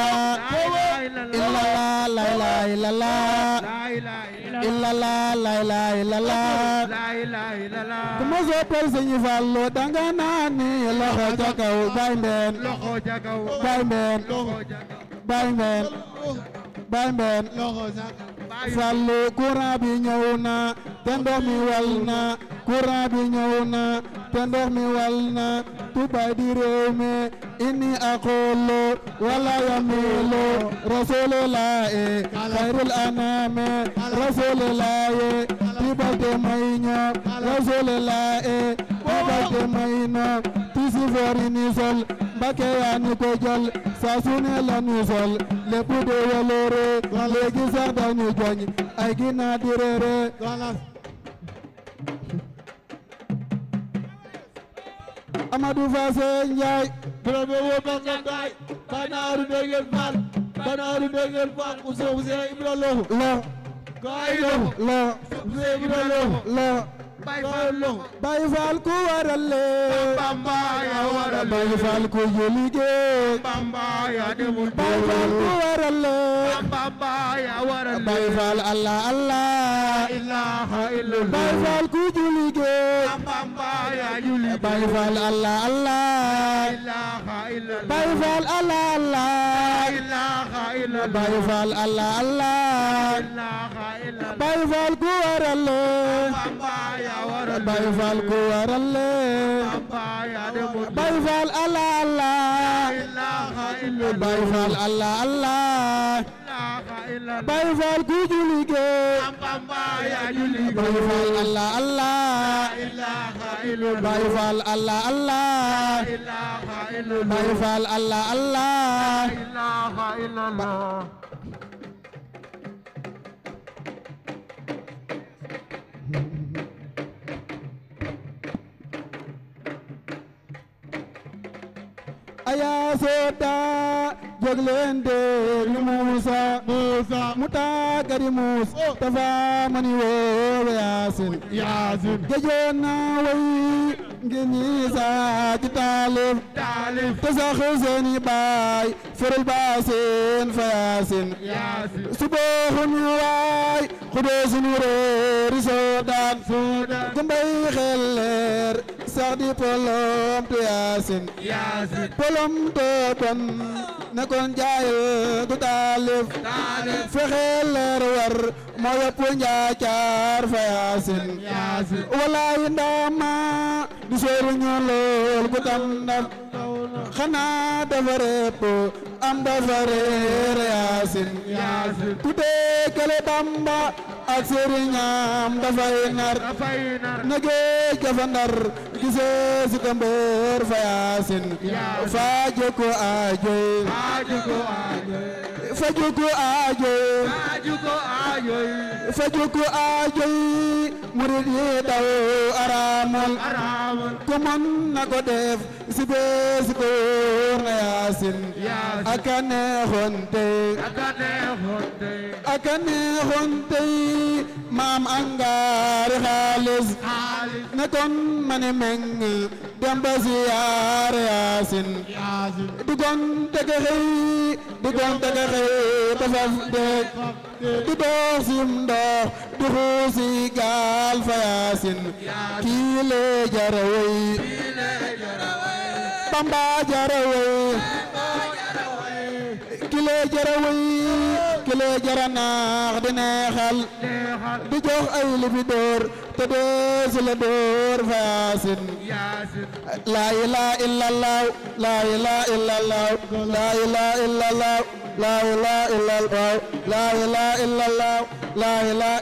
illallah la ilaha illallah illallah la ilaha illallah la ilaha illallah kuma soppal Sëñ Fallu danga naan ni loxo ca kaw bay mbeen loxo ca kaw bay mbeen bay mbeen bay mbeen Fallu courant bi ñëw na te ndox mi wal na courant bi ñëw na te ndox mi wal na Tuubaa di réew mi inni aqulu wala yamilu rasulillahi khairul anami rasulillahi Tuubaa te may ño rasulillahi Tuubaa te may no tisi fori ni sol Mbàkke yaa ni ko jël saa su ne la ni sol lépp de waloore léegi sax dañu joñ ay gina di reere Amadou Fassé Ndiaye Bravo Bakay Banaru Degen Fall Banaru Degen Fall Ousseyn Ibra Lo Gaay Lo Ibra Lo Baay Faal ku waral Bamba ya waral Baay Faal ku julige Bamba ya demul Baay Faal ku waral Bamba ya waral Baay Faal Allah Allah ilaha illallah Baay Faal ku julige Bamba ya juli Baay Faal Allah Allah ilaha illallah Baay Faal Allah Allah ilaha illallah Baay Faal Allah Allah ilaha illallah Baay Faal ku waral Bamba ya waral Baay Faal ku waral Bamba ya demul Baay Faal Allah Allah ilaha illallah Baay Faal Allah Allah ilaha illallah Baay Faal ku julige Bamba ya juli Baay Faal Allah Allah ilaha illallah Baay Faal Allah Allah ilaha illallah Baay Faal Allah Allah ilaha illallah aya soda jóg leen déglu Muusa mu tàggari muus dafa mani woowe Yaasin géjoon na way ngir ñi saa ci taalif te sax seeni baay ferul ba seen fa Yaasin subooxun waay xudoo sunu réeri soodaan gumbay xel leer sax di polom tu Yaasin polom to bon ne kon jaayil du taalif fexe leer war moo yëpp njaacaar fa Yaasin walaay ndama di sooru ñoo lool gu tam ndam xanaa dafa repp am dafa reer Yaasin ku dekkale Bamba ak sëriñam dafay nar nege jafa ndar gisee si ko mbër fa Yaasin faajo ko aajoy faju ko aajoy murid yi daw araamul ku mën na ko def si bee si ko wóor na Yaasin aka neexoon tey maam angaari xaalis ne kon mani meng dem ba ziyaar Yaasin digon tege xëy tafaf deg di dox sim ndox di xuusi gaal fa Yaasin kii lee jara wey Bamba jara wey kii lee jara wey kile jaranaax di neexal di jox ay libidoor te deesu la door faasin la ilaha illallah la ilaha illallah la ilaha illallah la ilaha illallah la ilaha illallah la ilaha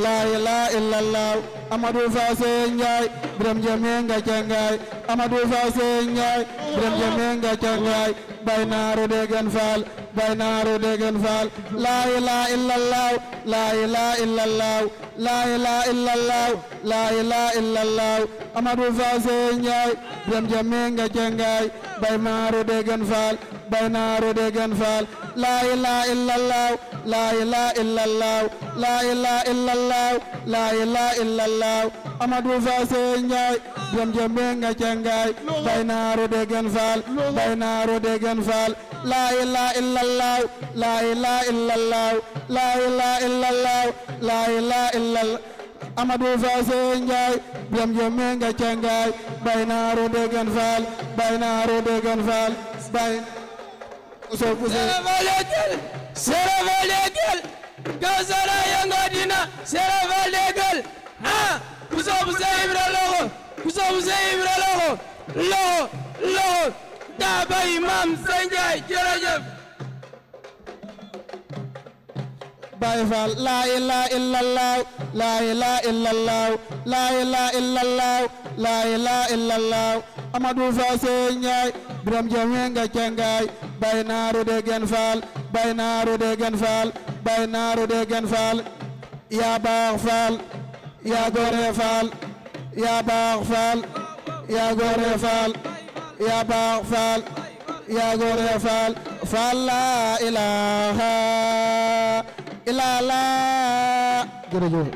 la ilaha illallah Amadou Fassé Ndiaye Biram Jame nga cangaay Amadou Fassé Ndiaye Biram Jame nga cangaay bay naaru degen faal bay naaru degen faal la ilaha illallah la ilaha illallah la ilaha illallah la ilaha illallah Amadou Fassé Ndiaye Biram Jame nga cangaay bay naaru degen faal bay naaru degen faal la ilaha illallah la ilaha illallah la ilaha illallah la ilaha illallah Amadou Fassé Ndiaye Biram Jame nga cangaay bay naaru degen faal bay naaru degen faal la ilaha illallah la ilaha illallah la ilaha illallah la ilaha illallah Amadou Fassé Ndiaye Biram Jame nga cangaay bay naaru degen faal bay naaru degen faal bay Seravalegel Kawsara yangodina Seravalegel ah Kuso Ibra loxo Kuso Ibra loxo Daba Imam Sanjay jërëjëf Baye Fall la ilaha illallah la ilaha illallah la ilaha illallah la ilaha illallah Amadou Fassé Ndiaye Biram Jame nga cangaay bay naaru degen faal bay naaru degen faal bay naaru degen faal yaa baax faal yaa gore faal yaa baax faal yaa gore faal yaa baax faal yaa gore faal faal la ilaha illallah jërëjëf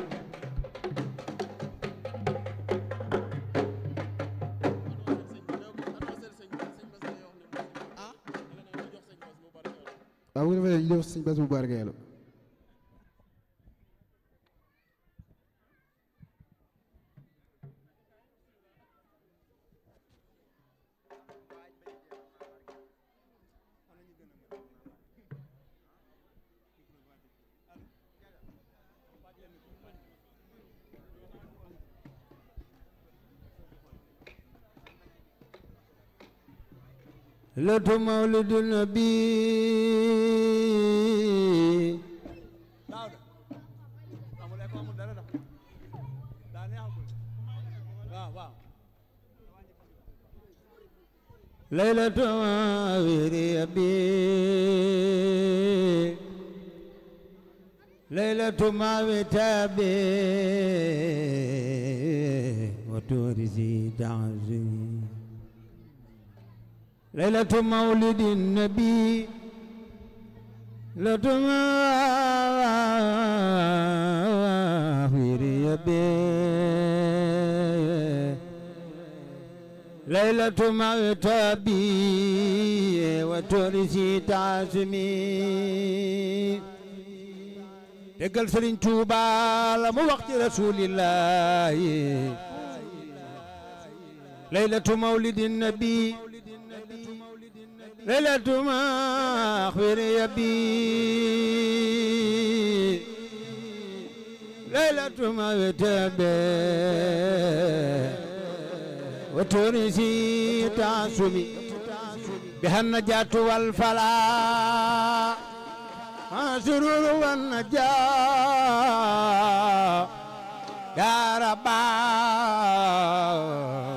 waaw bu ñu defee ñu def suñu bés bu barkeelu لدى مولد النبي ليلة ماوير أبي ليلة ماوي تابي وتورثي تعزي ليلة مولد النبي ليلة ماوير أبي ليلة مغتابي وتورثي تعزمي دقل سرين توبا لما وقت رسول الله ليلة مولد النبي ليلة مغفر يبي ليلة مغتابي وتورثي تعصمي بها النجاة والفلاح سرور والنجاة يا ربا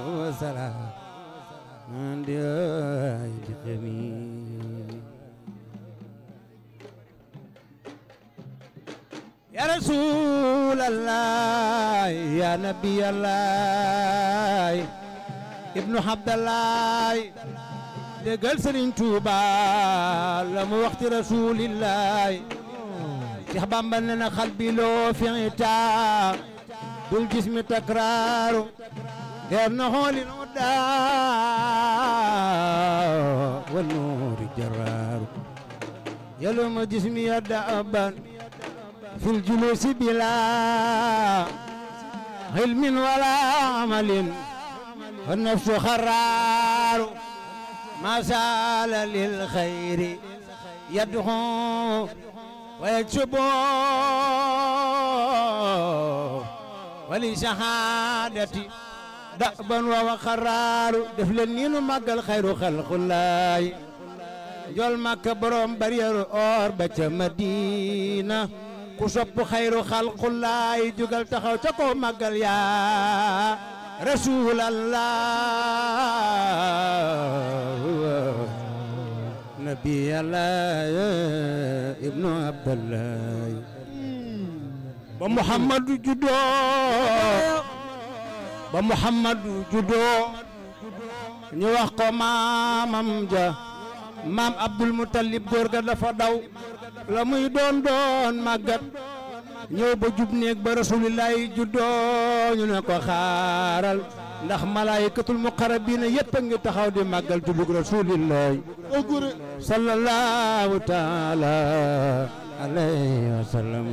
وسلام عند الجميع يا رسول الله يا نبي الله ابن عبد الله دقل سرين توبا لما وقت رسول الله يحبان بننا قلبي لو في عتاب بالجسم تكرار يرنه للهدى والنور جرار يلوم جسمي يدعبا في الجلوس بلا علم ولا عمل والنفس خرار ما سال للخير يدعو ويكتب ولشهادتي دأبا وقرار دفلنين مقل خير خلق الله جول مكة بروم برير اور بچ مدينة كسب خير خلق الله جوغل تخاو تكو مقل يا رسول الله نبي الله ابن عبد الله ومحمد جدو ومحمد جدو ñu wax ko maamam ja maam Abdul Muttalib góor ga dafa daw la muy doon màggat ñëw ba jub néeg ba rasulillahi juddoo ñu ne ko xaaral ndax malaayikatul muqarrabiina yépp a ngi taxaw di màggal juddug rasulillahi sallallahu taala alayhi wa sallam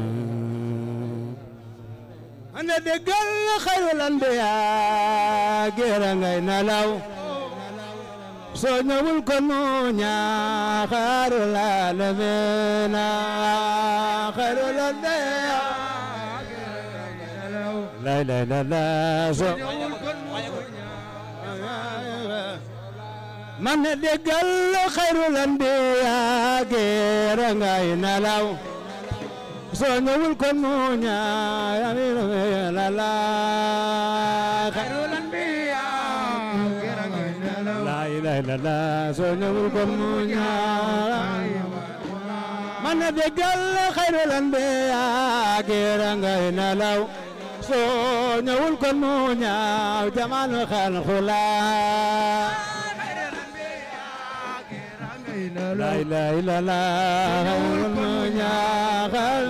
ane déggal xayrul anbiyaa géera ngay nalaw soo ñëwul ko nu ñaaxaarul aalamiina xayrul anbiyaa lay lay la la soo man ne déggal xayrul anbiyaa géera ngay nalaw soo ñëwul ko nu ñaaxaarul la la xayrul anbiyaa géera ngay nalaw la la soo ñëwul ko nu ñaaxaarul man ne déggal xayrul anbiyaa géera ngay nalaw soo ñëwul ko nu ñaaw jamaanu xalqulaa la ilaha illallah nu ñaaxal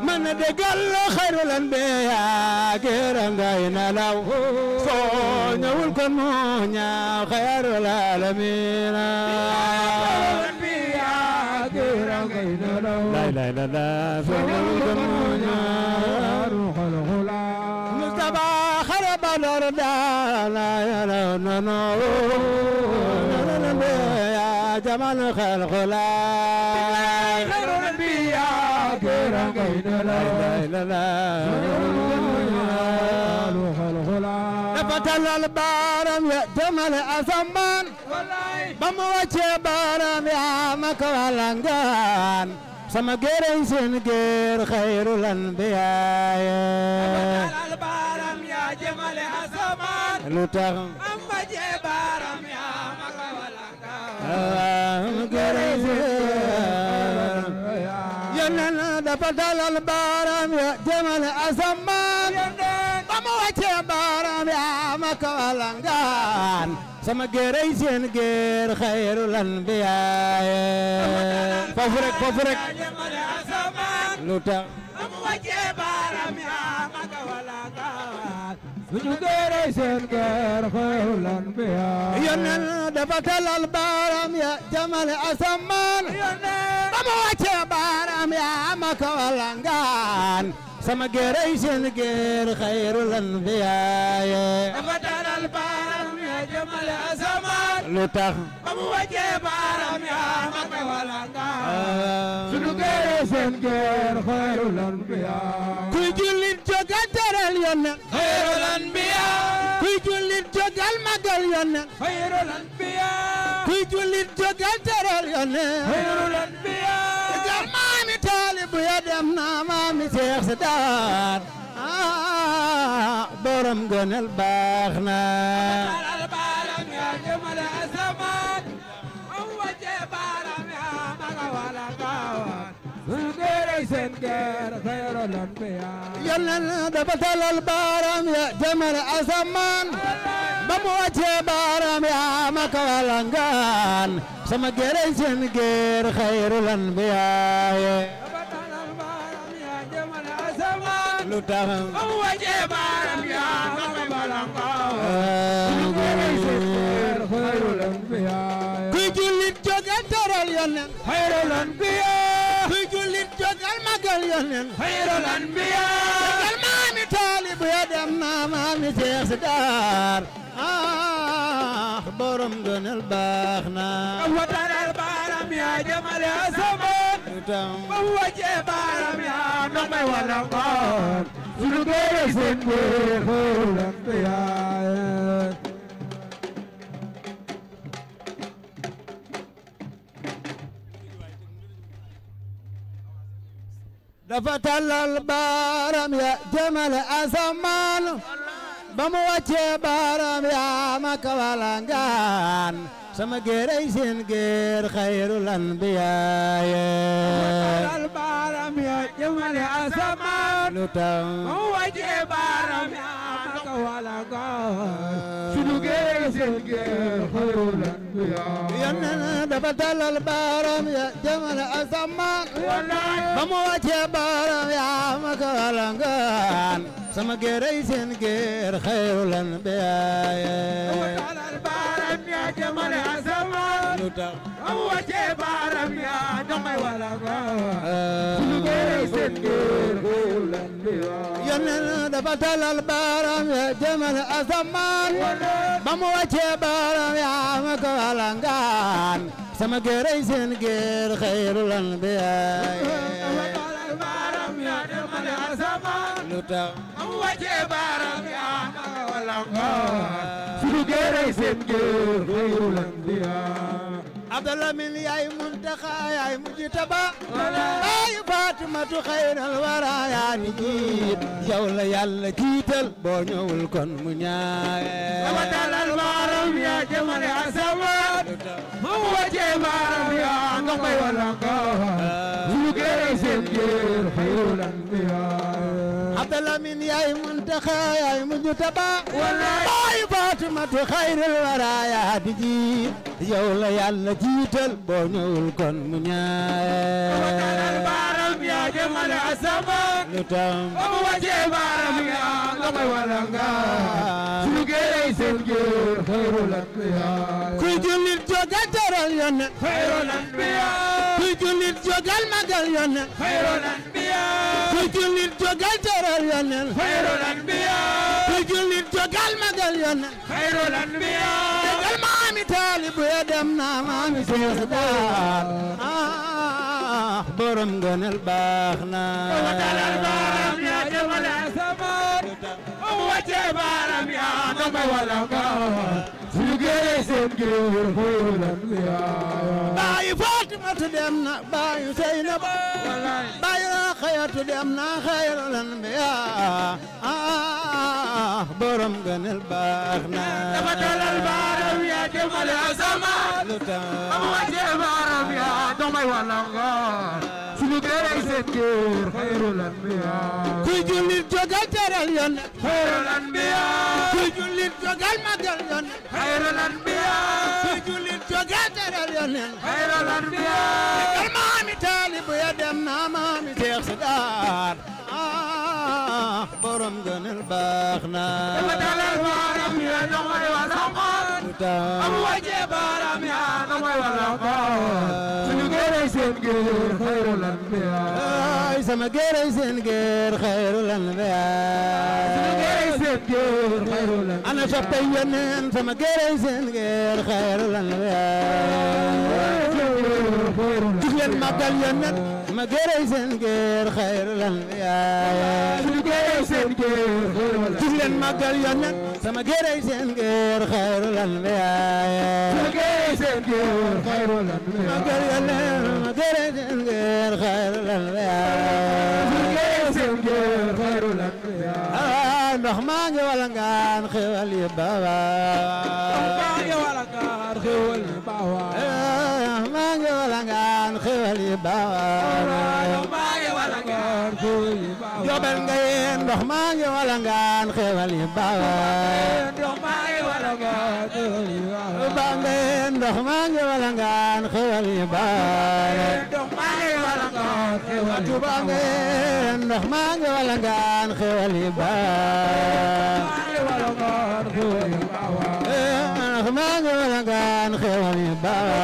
man ne déggal xayrul anbiyaa géera ngay nalaw soo ñëwul ko nu ñaaw xayrul aalamiin la ilaha illallah soo ñëwul ko nu ñaaw Mustafa xare Badar daana yàlla nono ya jamal xalqulaa xayrul anbiyaa géera ngay nalaw dafa talal baaram ya jamal asamaan ba mu wàccee baaram ya maka walangaan sama géeray seen géer xayrul anbiyaa lu tax am ba jee baaram yaa maka walangaan géeray seen yónneen dafa dalal baaram ya jëmale asamaan ba mu wàccee baaram yaa maka walangaan sama géeray seen géer xayrul anbiyaa foofu rek lu tax amu wàccee baaram yaa maka walangaan suñu géeray seen géer xayrul anbiyaa yónneen dafa talal baaram ya jamale asamaan ba mu wàccee baaram yaa maka walangaan sama géeray seen géer xayrul anbiyaa dafa talal baaram ya jamale asamaan lu tax ba mu wàccee baaram yaa maka walangaan suñu géeray seen géer xayrul anbiyaa kuy jullit jógal teral yónneen xayrul anbiyaa kuy jullit jógal magal yónneen xayrul anbiyaa kuy jullit jógal teral yónneen xayrul anbiyaa jógal maami taalibu ya dem na maami Seex Sidaat borom gënal baax na baaram ya jëmale asamaan am wàcce baaram ya maga wala gaawaan suñu géeray seen géer xayrul anbiyaa yónneen dafa talal baaram ya jëmale asamaan ba mu wàcce baaram ya maga wala gaan sama géeray seen géer xayrul anbiyaa lu tax am wàcce baaram yaa maka walangaan xayrul anbiyaa kuy jullit jógal teral yónneen xayrul anbiyaa kuy jullit jógal magal yónneen xayrul anbiyaa jógal maami taalibu ya dem na maami Seex Sidaat borom gënal baax na wa teral baaram yaa jëmale tax ba mu wàccee baaram yaa ndox may wala ngoon sunu góor seen góor xëyulante yaa dafa tàllal baaram ya jëmale asamaan ba mu wàccee baaram ya ma kawalangaan sama géeray seen géer xayrul anbiyaa tàllal baaram ya jëmale asamaan lu tax ba mu wàccee baaram ya ma kawalangaan sunu géer seen géer xayrul anbiyaa yónneen dafa tàllal baaram ya jëmale asamaan ba mu wàccee baaram ya ma kawalangaan sama géeray seen géer xayrul anbiyaa tàllal baaram ya jëmale asamaan lu tax ba mu wàccee baaram ya ndox may wala ngoon sunu géer seen géer xayrul anbiyaa yónneen dafa tàllal baaram ya jëmale asamaan ba mu wàccee baaram ya ma kawalangaan sama géeray seen géer xayrul anbiyaa lu tax am wàccee baaram yaa ma wala ngoon sunu géeray seen géer xayrul anbiyaa Abdallah min yaay Muntaxa yaay Mujtaba yaay Fatimatu xayral wara yaa ni jiit yow la Yàlla jiital boo ñëwul kon mu ñaaye dama dalal baaram yaa jëmale asamaan am wàccee baaram yaa ndox may wala ngoon sunu géeray seen géer xayrul anbiyaa Abdallah min yaay Muntaxa yaay Mujtaba yaay Fatimatu xayral wara yaa di jiit yow la Yàlla jiital boo ñëwul kon mu ñaaye baaram yaa jëmale asamaan lu tax am wàccee baaram yaa ndox may wala ngoon sunu géeray seen géer xayrul anbiyaa kuy jullit jógal teral Yonent xayrul anbiyaa kuy jullit jógal magal Yonent xayrul anbiyaa kuy jullit jógal teral Yonent xayrul anbiyaa kuy jullit jógal magal Yonent xayrul anbiyaa jógal maami taalibu ya dem na maami Seex Daar borom ngëneel baax na dalal baaram yaa jëmale asamaan am wàccee baaram yaa ndox may wala ngoon sunu géeray seen géer xayrul anbiyaa baayu Fatimatu dem na baayu Seynabu baayu Xayatu dem na xayrul anbiyaa borom ngëneel baax na dama dalal baaram yaa jëmale asamaan lu tax am wàccee baaram yaa ndox may wala ngoon sunu géeray seen géer xayrul anbiyaa kuy jullit jógal teral Yonent xayrul anbiyaa kuy jullit jógal magal Yonent xayrul anbiyaa kuy jullit jógal teral Yonent xayrul anbiyaa jógal maami taalibu ya dem na maami Seex Daar borom ngëneel baax na dama dalal baaram yaa ndox may wala ngoon lu tax am wàccee baaram yaa ndox may wala ngoon sunu géeray seen géer xayrul anbiyaa ay sama géeray seen géer xayrul anbiyaa sunu géeray seen géer xayrul anbiyaa ana soppay Yonent sama géeray seen géer xayrul anbiyaa jug leen màggal Yonent sama géeray seen géer xayrul anbiyaa sunu géeray seen géer xayrul jug leen màggal Yonent sama géeray seen géer xayrul anbiyaa sunu géeray seen géer xayrul anbiyaa màggal Yonent sama géeray seen géer xayrul anbiyaa sunu géeray seen géer xayrul anbiyaa ndox maa ngi wala ngaan xewal yi baba maa ngi wala ngaan xewal yi baba maa ngi wala ngaan xewal yi baba maa ngi wala ngaan xewal yi baba jobel nga yéen ndox maa ngi wala ngaan xewal yi baba ndox maa ngi wala ngaan xewal yi baba ba nga yéen ndox maa ngi wala ngaan xewal yi baba ndox maa ngi wala ngaan xewal yi ba nga yéen ndox maa ngi wala ngaan xewal yi baba ndox maa ngi wala ngaan xewal yi baba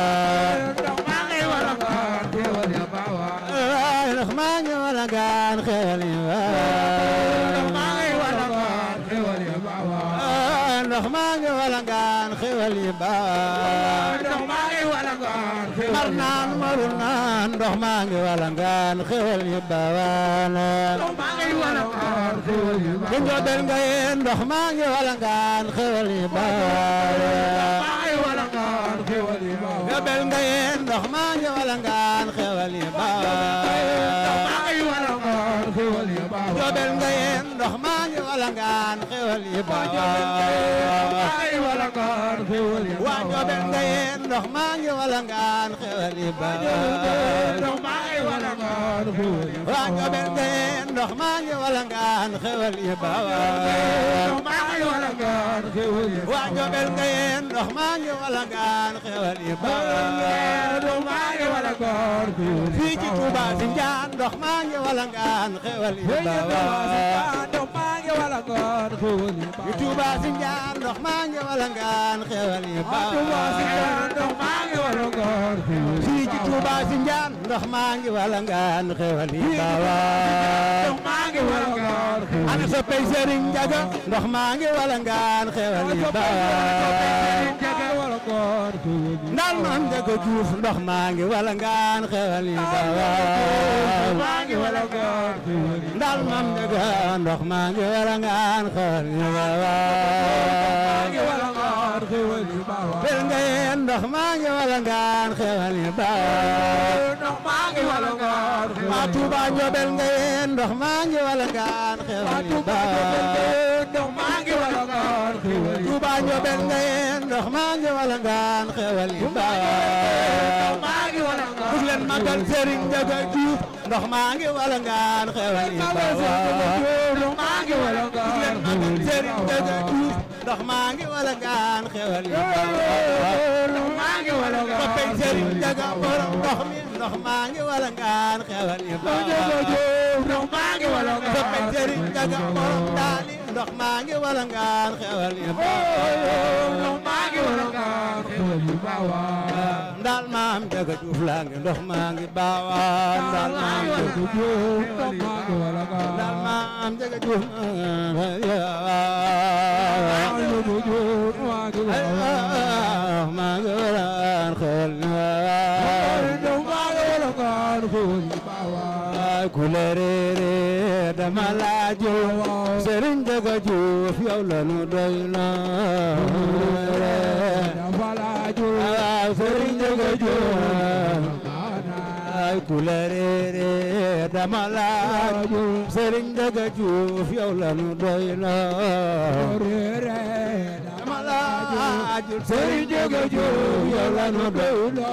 ndox maa ngi wala ngaan xewal yi baba ndox maa ngi walangaan xewal yi baawaan ndox maa ngi walangaan mar naan marul naan ndox maa ngi walangaan xewal yi baawaan ndox maa ngi walangaan xewal yi bu njoobel nga yeen ndox maa ngi walangaan xewal yi baawaan maa ngi walangaan xewal yi baawaan njoobel nga yeen ndox maa ngi walangaan xewal yi baawaan maa ngi walangaan xewal yi baawaan njoobel nga yeen ndox maa ngi walangaan xewal yi baawaan maa ngi walangaan xewal yi waa njoobel nga yeen ndox maa ngi walangaan xewal yi baawaan ndox maa ngi walangaan xewal yi waa njoobel nga yeen ndox maa ngi walangaan xewal yi baawaan maa ngi walangaan xewal yi waa njoobel nga yeen ndox maa ngi walangaan xewal yi baawaan ndox maa ngi walangaan xewal yi fii ci Touba si njaan ndox maa ngi walangaan xewal yi baawaan ndox maa ngi walangaan xewal yi ci Touba si njaan ndox maa ngi walangaan xewal yi baawaan ndox maa ngi walangaan xewal yi fii ci Touba si njaan ndox maa ngi walangaan xewal yi baawaan ndox maa ngi walangaan xewal ana soppey Serigne Ndiaga ndox maa ngi walangaan xewal yi baawaan ndal maam Ndiaga Diouf ndox maa ngi walangaan xewal yi baawaan maa ngi walangaan xewal yi ndal maam Ndiaga ndox maa ngi walangaan xewal yi baawaan ngi walangaan xewal yi baawaan bel nga yeen ndox maa ngi walangaan xewal yi baawaan ndox maa ngi walangaan waa Touba Ndiobel nga yeen ndox maa ngi walangaan xewal yi baawaan ndox maa ngi walangaan xewal yi Touba Ndiobel nga yeen ndox maa ngi walangaan xewal yi baawaan maa ngi walangaan bug leen magal Serigne Ndiaga Diouf ndox maa ngi walangaan xewal yi baawaan ndox maa ngi walangaan bug leen magal Serigne Ndiaga Diouf ndox maa ngi walangaan xewal yi baawaan ndox maa ngi walangaan soppey Serigne Ndiaga borom ndox mi ndox maa ngi walangaan xewal yi baawaan ndox maa ngi walangaan soppey Serigne Ndiaga borom daali ndox maa ngi walangaan xewal yi baawaan ndox maa ngi walangaan xewal yi baawaan ndal maam Ndiaga Diouf laa ngi ndox maa ngi baawaan ndal maam Ndiaga Diouf ndox maa ngi walangaan ndal maam Ndiaga Diouf maa ngi walangaan xewal yi baawaan ndox maa ngi walangaan xewal yi baawaan ku la réeré dama laa jël Serigne Ndiaga Diouf yow la nu doy na dafa laajul Serigne Ndiaga Diouf ay ku la réeré dama laa jël Serigne Ndiaga Diouf yow la nu doy na dama laa jël Serigne Ndiaga Diouf yow la nu doy na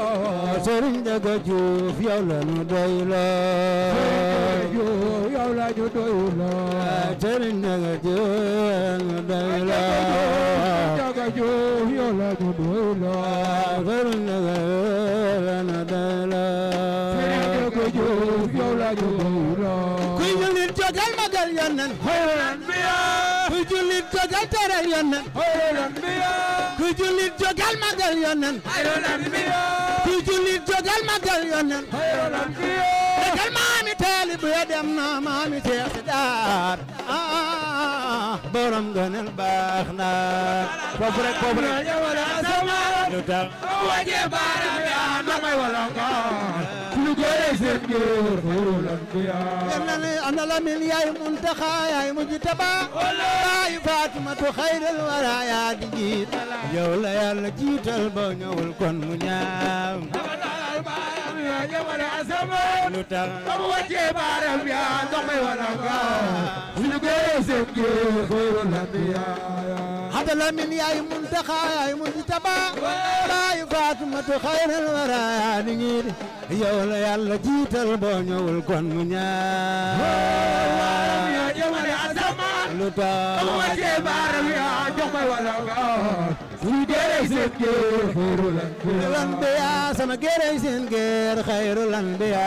Serigne Ndiaga Diouf yow la nu doy na yow la ñu doyuloo Serigne Ndiaga Diouf nu doy na Ndiaga Diouf yow la ñu doyuloo Serigne Ndiaga nu doy na Ndiaga Diouf yow la ñu doyuloo kuy jullit jógal magal Yonent xayrul anbiyaa kuy jullit jógal teral Yonent xayrul anbiyaa kuy jullit jógal magal Yonent xayrul anbiyaa kuy jullit jógal magal Yonent xayrul anbiyaa dëggal maami taalib ya dem na maami Seex Daar borom gënal baax na foofu rek lu tax waje baram ya damay walangaan lu gëre seen ngir xayrul anbiyaa yennani ana la min yaay Muntaxa yaay Mujtaba yaay Fatimatu xayril wara yaa di jiit yow la Yàlla jiital boo ñëwul kon mu ñaaw lu tax waje baram ya damay walangaan lu gëre seen ngir xayrul anbiyaa hada la min yaay Muntaxa yaay Mujtaba yaay Fatimatu xayril wara yaa di jiit yow la Yàlla jiital boo ñëwul kon mu ñaaw lu tax waje baram ya damay walangaan lu gëre seen ngir xayrul anbiyaa anbiya sama gérey seen géer xayrul anbiya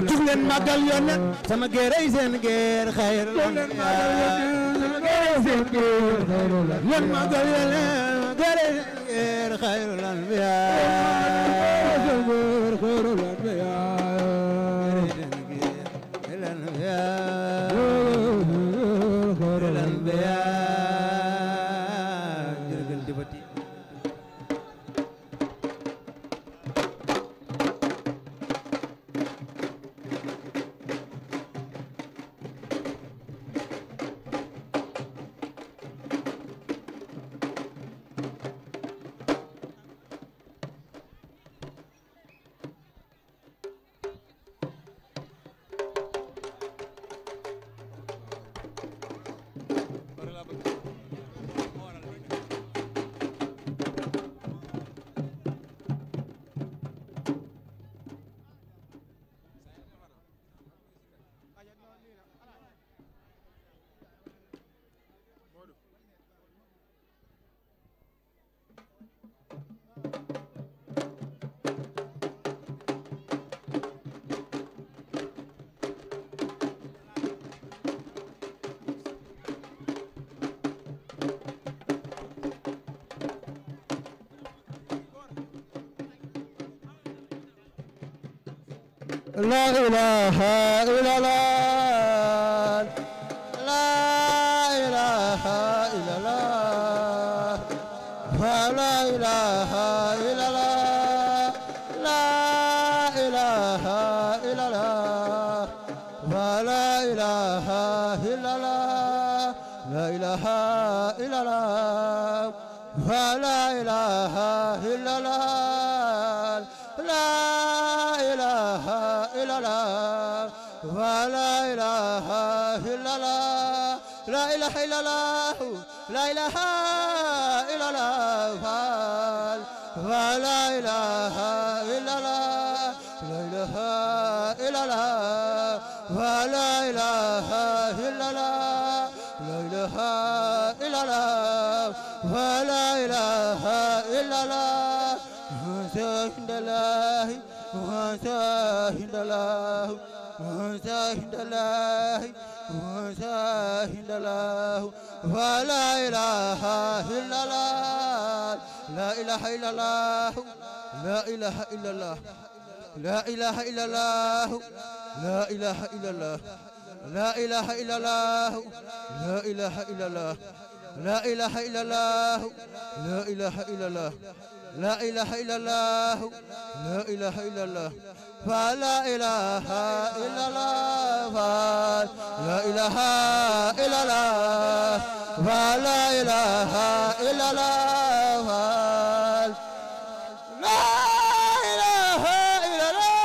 jug leen magal Yonent sama gérey seen géer xayrul anbiya leen magal Yonent gérey seen géer xayrul anbiya xayrul anbiya لا إله إلا الله لا إله إلا الله فلا إله إلا الله لا إله إلا الله فلا إله إلا الله لا إله إلا الله فلا إله إلا الله لا إله إلا الله ولا إله إلا الله لا إله إلا الله لا إله إلا الله ولا إله إلا الله لا إله إلا الله ولا إله إلا الله لا إله إلا الله ولا إله إلا الله عند الله عند الله عند الله عند الله ولا إله إلا الله لا إله إلا الله لا إله إلا الله لا إله إلا الله لا إله إلا الله لا إله إلا الله لا إله إلا الله لا إله إلا الله لا إله إلا الله لا إله إلا الله لا إله إلا الله فلا إله إلا الله لا إله إلا الله فلا إله إلا الله لا إله إلا الله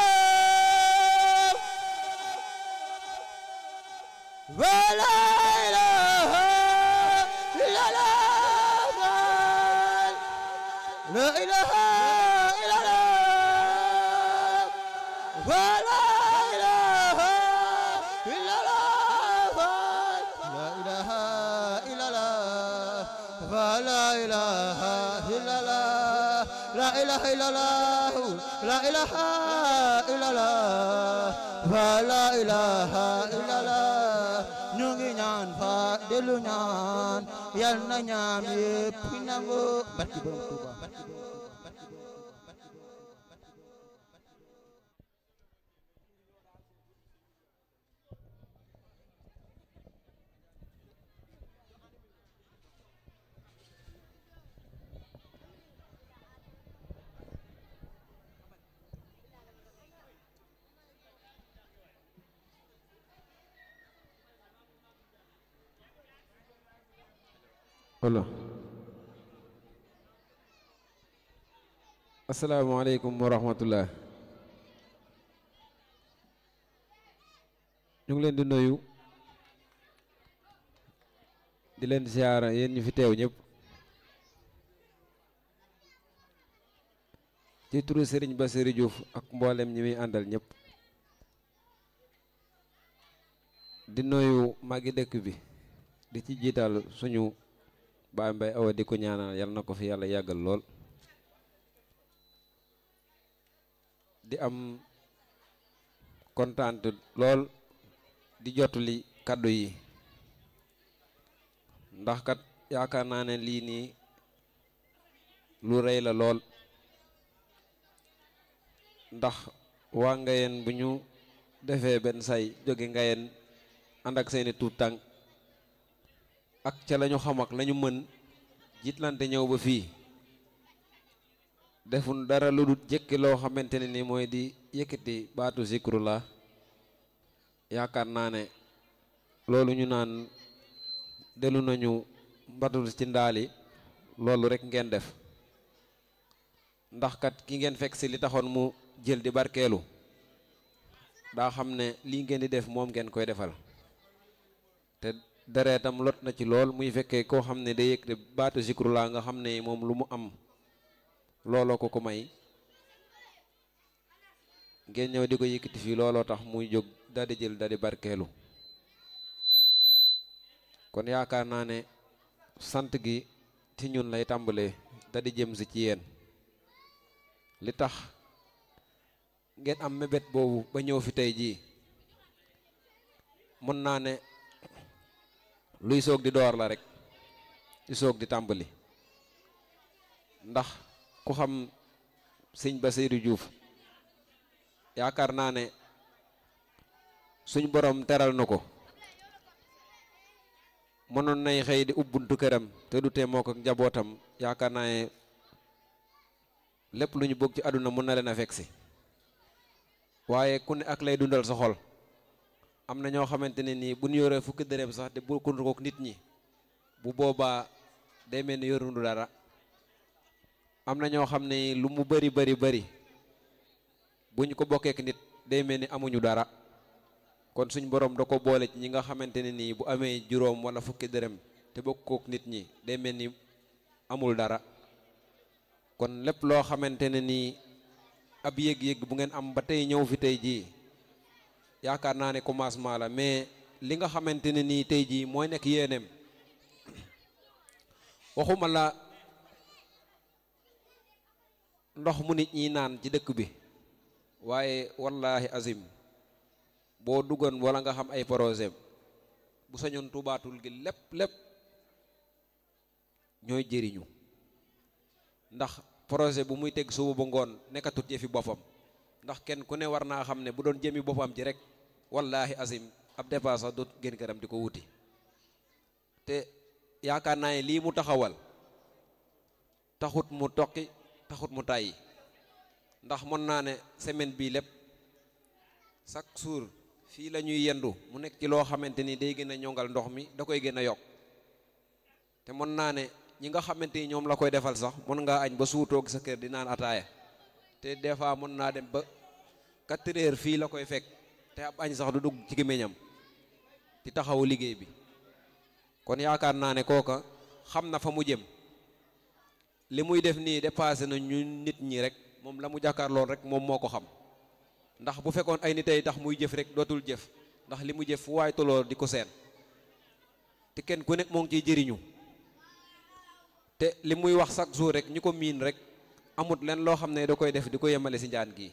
ولا إله إلا الله لا إله إلا الله ولا إله إلا الله لا إله إلا الله ولا إله إلا الله لا إله إلا الله لا إله إلا الله ولا إله إلا الله ñu ngi ñaan fa delu ñaan yal na ñaan yépp nangu barki borom Tuuba wala asalaamaaleykum wa rahmatullah ñu ngi leen di nuyu di leen ziyaara yéen ñu fi teew ñëpp ci turu Serigne Bassirou Diouf ak mboolem ñi muy àndal ñëpp di nuyu magi dëkk bi di ci jiital suñu Baay Mbay Awa di ko ñaanal yal na ko fi yàlla yàggal lool di am kontaan lool di jotuli kàddu yi ndax kat yaakaar naa ne lii nii lu rëy la lool ndax waa Ngayeen bu ñu defee benn say jóge Ngayeen ànd ak seeni tuut tànk ak ca lañu xam ak lañu mën jiitlante ñëw ba fii defun dara lu dul jëkki loo xamante ne ni mooy di yëkkati baatu zikrullah yaakaar naa ne loolu ñu naan delu nañu mbatul ci ndaali loolu rek ngeen def ndax kat ki ngeen fekk si li taxoon mu jël di barkeelu daa xam ne lii ngeen di def moom ngeen koy defal te deretam lot na ci lool muy fekkee koo xam ne day yëg baatu zikrullah nga xam ne moom lu mu am looloo ko ko may ngeen ñëw di ko yëkkati fii looloo tax muy jóg daldi jël daldi barkeelu kon yaakaar naa ne sant gi ci ñun lay tàmbalee daldi jëm si ci yéen li tax ngeen am mébét boobu ba ñëw fi tey jii mën naa ne luy soog di door la rek di soog di tàmbali ndax ku xam sëñ Bassirou Diouf yaakaar naa ne suñ borom teral na ko mënoon nay xëy di ubbuntu këram te du tee moo ko njabootam yaakaar naa ne lépp lu ñu bëgg ci àdduna mën na leen a fekk si waaye ku ne ak lay dundal sa xol am na ñoo xamante ne nii bu ñu yoree fukki dërëm sax te bu kundu kook nit ñi bu boobaa day mel ni yorundu dara am na ñoo xam ne lu mu bari bu ñu ko bokkeek nit day mel ni amuñu dara kon suñ borom da ko boole ci ñi nga xamante ne nii bu amee juróom wala fukki dërëm te bokk kook nit ñi day mel ni amul dara kon lépp loo xamante ne nii ab yëg-yëg bu ngeen am ba tey ñëw fi tey jii yaakaar naa ne commencement la mais li nga xamante ne nii tey jii mooy nekk yéeneem waxuma la ndox mu nit ñi naan ci dëkk bi waaye wallahi azim boo duggoon wala nga xam ay projet bu sañoon tubaatul gi lépp ñooy jëriñu ndax projet bu muy teg suba ba ngoon nekkatut yëfi boppam ndax kenn ku ne war naa xam ne bu doon jëmi boppam ci rek wallahi azim ab dépasse sax doot gën këram di ko wuti te yaakaar naa ne lii mu taxawal taxut mu toqi taxut mu tàyyi ndax mën naa ne semaine bii lépp chaque jour fii la ñuy yendu mu nekk ci loo xamante ni day gën a ñongal ndox mi da koy gën a yokk te mën naa ne ñi nga xamante ni ñoom la koy defal sax mën ngaa añ ba suutoog sa kër di naan ataaya te des fois mën naa dem ba 4 heures fii la koy fekk te ab añ sax du dugg ci gémmiñam di taxawu liggéey bi kon yaakaar naa ne kooka xam na fa mu jëm li muy def nii dépassé na ñu nit ñi rek moom la mu jàkkaar lool rek moom moo ko xam ndax bu fekkoon ay nit ay tax muy jëf rek dootul jëf ndax li mu jëf fu waay toloo di ko seen te kenn ku nekk moo ngi ciy jëriñu te li muy wax chaque jour rek ñu ko miin rek amut leen loo xam ne da koy def di ko yemale si njaan gi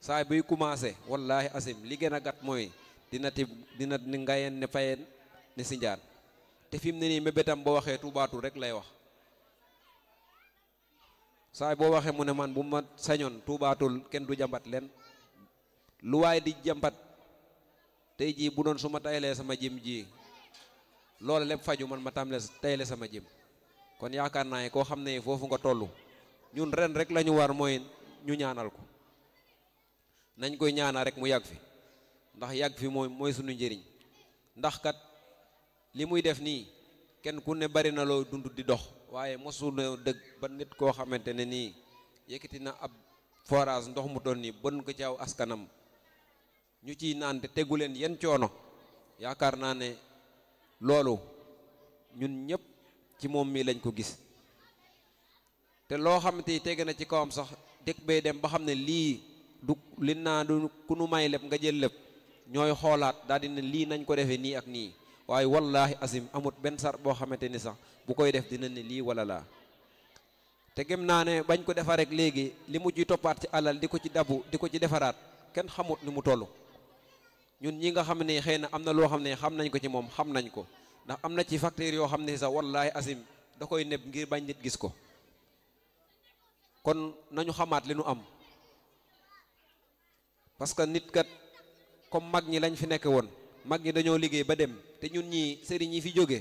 saa buy commencé wallahi asim li gën a gàtt mooy dina ni ngayeen ne fayeen ne si njaan te fi mu ne nii mébétam boo waxee tubaatul rek lay wax saa boo waxee mu ne man bu ma sañoon tuubaatul kenn du jàmbat leen lu waaye di jàmbat tey jii bu doon su ma taylee sama jëm ji loolu lépp faju man ma tamle tayle sama jëm kon yaakaar naa ne koo xam ne foofu nga toll ñun ren rek la ñu war mooy ñu ñaanal ko nañ koy ñaanal rek mu yàgg fi ndax yàgg fi mooy suñu njëriñ ndax kat li muy def nii kenn ku ne bari na loo dund di dox waaye mosul na dëgg ba nit koo xamante ne nii yëkkati na ab forage ndox mu toll nii bon ko ci aw askanam ñu ciy naan te tegu leen yenn coono yaakaar naa ne loolu ñun ñëpp ci moom mii lañ ko gis te loo xamante ni tege na ci kawam sax dëkk bay dem ba xam ne lii du li naa du ku nu may lépp nga jël lépp ñooy xoolaat daal di ne lii nañ ko defee nii ak nii waaye wallahi asim amut benn sar boo xamante ni sax bu koy def dina ne lii wala laa te gëm naa ne bañ ko defar rek léegi li mu ciy toppaat ci alal di ko ci dabu di ko ci defaraat kenn xamut ni mu toll ñun ñi nga xam ne xëy na am na loo xam ne xam nañ ko ci moom xam nañ ko ndax am na ci facteur yoo xam ne sax wallahi asim da koy neb ngir bañ nit gis ko kon nañu xamaat li nu am parce que nit kat comme mag ñi lañ fi nekk woon mag ñi dañoo liggéey ba dem te ñun ñii sëriñ ñi fi jóge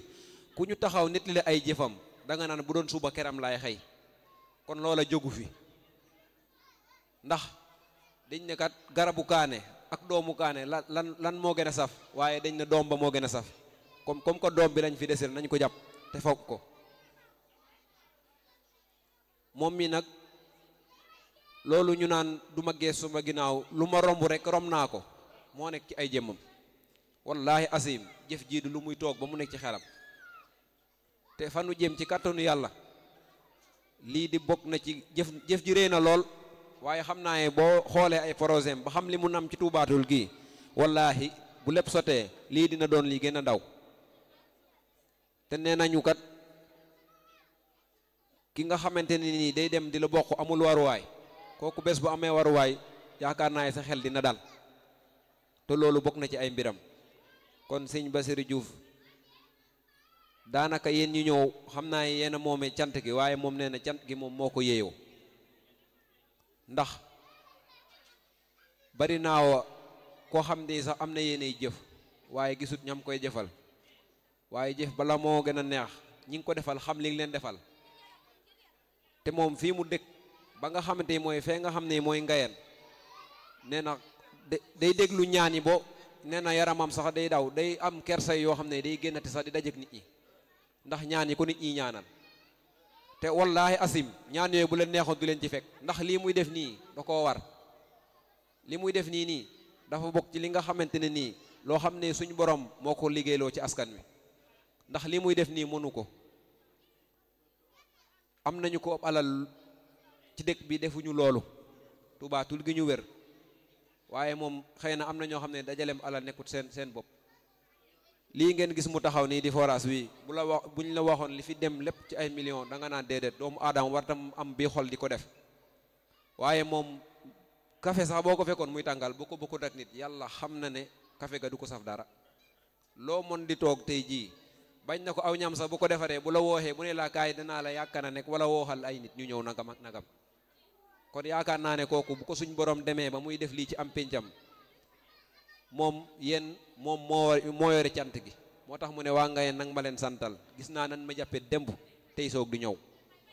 ku ñu taxaw nit li ay jëfam da nga naan bu doon suba keram laay xëy kon loola jógu fi ndax dañ ne kat garabu kaane ak doomu kaane lan moo gën a saf waaye dañ ne doom ba moo gën a saf comme que doom bi lañ fi desel nañ ko jàpp te foog ko moom mi nag loolu ñu naan du ma gees suma ginnaaw lu ma romb rek rom naa ko moo nekk ci ay jëmmam wallahi asim jëf jii du lu muy toog ba mu nekk ci xelam te fanu jëm ci kàttanu yàlla lii di bokk na ci jëf ji réy na lool waaye xam naa ne boo xoolee ay projet ba xam li mu nam ci tuubaatul gii wallahi bu lépp sotee lii dina doon lii gën a ndaw te nee nañu kat ki nga xamante ne nii day dem di la bokk amul waruwaay kooku bés bu amee waruwaay yaakaar naa sa xel dina dal te loolu bokk na ci ay mbiram kon sëñ Bassirou Diouf daanaka yéen ñu ñëw xam naa yéen a moomee cant gi waaye moom nee na cant gi moom moo ko yéeyoo ndax bari naa koo xam ne sax am na yéenay jëf waaye gisut ñam koy jëfal waaye jëf bala moo gën a neex ñi ngi ko defal xam li ngi leen defal te moom fii mu dëkk ba nga xamante ni mooy fee nga xam ne mooy Ngayeen nee na day déglu ñaan yi bo nee na yaramam sax day daw day am kersa yoo xam ne day génnati sax di dajek nit ñi ndax ñaan yi ko nit ñi ñaanal te wallaahi asim ñaan yooyu bu leen neexoon du leen ci fekk ndax lii muy def nii da koo war li muy def nii dafa bokk ci li nga xamante ne nii loo xam ne suñu borom moo ko liggéeyloo ci askan wi ndax lii muy def nii mënu ko am nañu ko alal ci dëkk bi defuñu loolu tubaatul gi ñu wér waaye moom xëy na am na ñoo xam ne dajalem alal nekkut seen bopp lii ngeen gis mu taxaw nii di forage wi buñ la waxoon li fi dem lépp ci ay millions da nga naan déedéet doomu aadama war tam am bii xol di ko def waaye moom café sax boo ko fekkoon muy tàngal bu ko bokkut ak nit yàlla xam na ne café ga du ko saf dara loo mën di toog tey jii bañ na ko aw ñam sax bu ko defaree bu la wooxee bu ne laa kaay danaa la yaakaar na nekk wala wooxal ay nit ñu ñëw nagam ak nagam kon yaakaar naa ne kooku bu ko suñ borom demee ba muy def lii ci am péncam moom moom moo yore cant gi moo tax mu ne waa Ngayeen nag ma leen santal gis naa nan ma jàppee démb tey soog di ñëw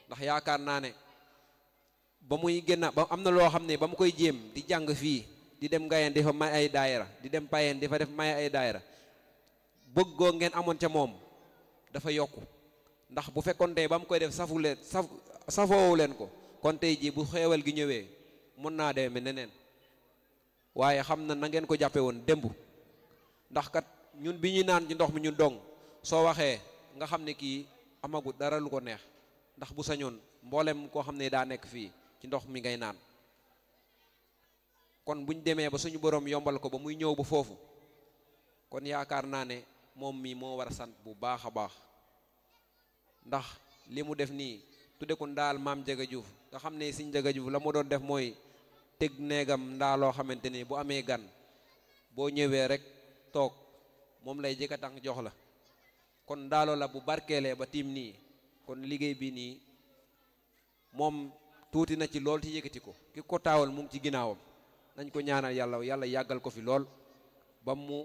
ndax yaakaar naa ne ba muy génn ba am na loo xam ne ba mu koy jéem di jàng fii di dem Ngayeen di fa may ay daayira di dem Payeen di fa def may ay daayira bëggoo ngeen amoon ca moom dafa yokku ndax bu fekkoon tey ba mu koy def safoowu leen ko kon tey jii bu xeewal gi ñëwee mën naa demee neneen waaye xam na ngeen ko jàppe woon démb ndax kat ñun bi ñuy naan ci ndox mi ñun dong soo waxee nga xam ne kii amagut dara lu ko neex ndax bu sañoon mboolem koo xam ne daa nekk fii ci ndox mi ngay naan kon buñ demee ba suñu borom yombal ko ba muy ñëw ba foofu kon yaakaar naa ne moom mii moo war a sant bu baax a baax ndax li mu def nii tudde ko ndaal maam Njaga Juuf nga xam ne Sëñ Njaga Juuf la mu doon def mooy teg néegam ndaaloo xamante ni bu amee gan boo ñëwee rek toog moom lay jëkk a tànk jox la kon ndaaloo la bu barkeelee ba tiim nii kon liggéey bi nii moom tuuti na ci lool ci yëkkati ko ki ko taawal mu ngi ci ginnaawam nañ ko ñaanal yàlla yàggal ko fi lool ba mu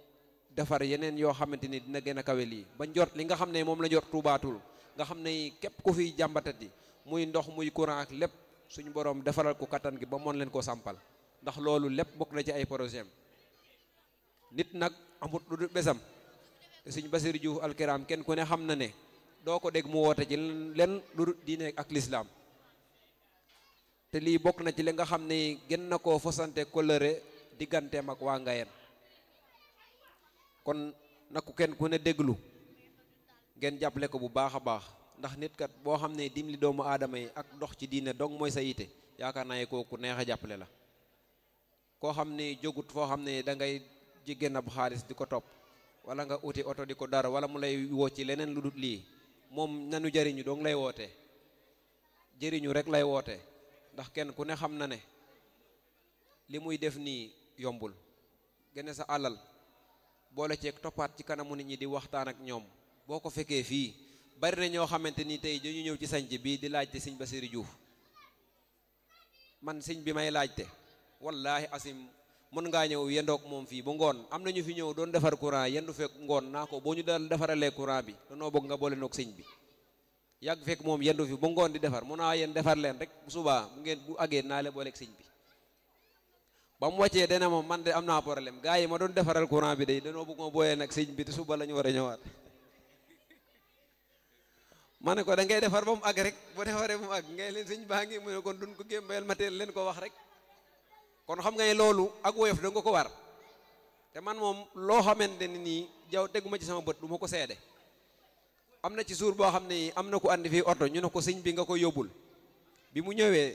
defar yeneen yoo xamante ni dina gën a kawe lii ba njort li nga xam ne moom la njort tuubaatul nga xam ne képp ku fiy jàmbatati muy ndox muy courant ak lépp suñu borom defaral ko kattan gi ba moon leen koo sampal ndax loolu lépp bokk na ci ay projet nit nag amut lu dul besam te suñ Basiru Juuf alkiram kenn ku ne xam na ne doo ko dégg mu woote ci len lu dul diine ak lislaam te lii bokk na ci li nga xam ne gën na koo fosante kóllëre digganteem ak waa Ngayeen kon na ku kenn ku ne déglu ngeen jàppale ko bu baax a baax ndax nit kat boo xam ne dimbali doomu aadama yi ak dox ci diine dong mooy sa yite yaakaar naa ne kooku neex a jàppale la koo xam ne jógut foo xam ne da ngay jigéen ab xaalis di ko topp wala nga uti oto di ko dara wala mu lay woo ci leneen lu dul lii moom nanu jëriñu dong lay wootee jëriñu rek lay wootee ndax kenn ku ne xam na ne li muy def nii yombul gene sa alal boole ceeg toppaat ci kanamu nit ñi di waxtaan ak ñoom boo ko fekkee fii bari na ñoo xamante ni tey dañu ñëw ci sanc bii di laajte Sëñ Basiru Juuf man sëñ bi may laajte wallaahi asim mën ngaa ñëw yendook moom fii ba ngoon am na ñu fi ñëw doon defar courant yendu fekk ngoon naa ko boo ñu dal defaralee courant bi danoo bëgg nga boole noog sëñ bi yàgg fekk moom yendu fi ba ngoon di defar mun naa yéen defar leen rek bu subaa bu àggee naa le booleeg sëñ bi ba mu wàccee dana moom man de am naa problème gars yi ma doon defaral courant bi day danoo bëgg ma boolee nag sëñ bi te suba la ñu war a ñëwaat ma ne ko da ngay defar ba mu àgg rek bu defaree ba mu àgg ngay leen sëñ baa ngi mu ne kon duñ ko gémbeel ma teel leen ko wax rek kon xam nga ne loolu ak woyof da nga ko war te man moom loo xamante ne nii jaw teguma ci sama bët du ma ko seede am na ci suur boo xam ne am na ku andi fii oto ñu ne ko sëñ bi nga ko yóbbul bi mu ñëwee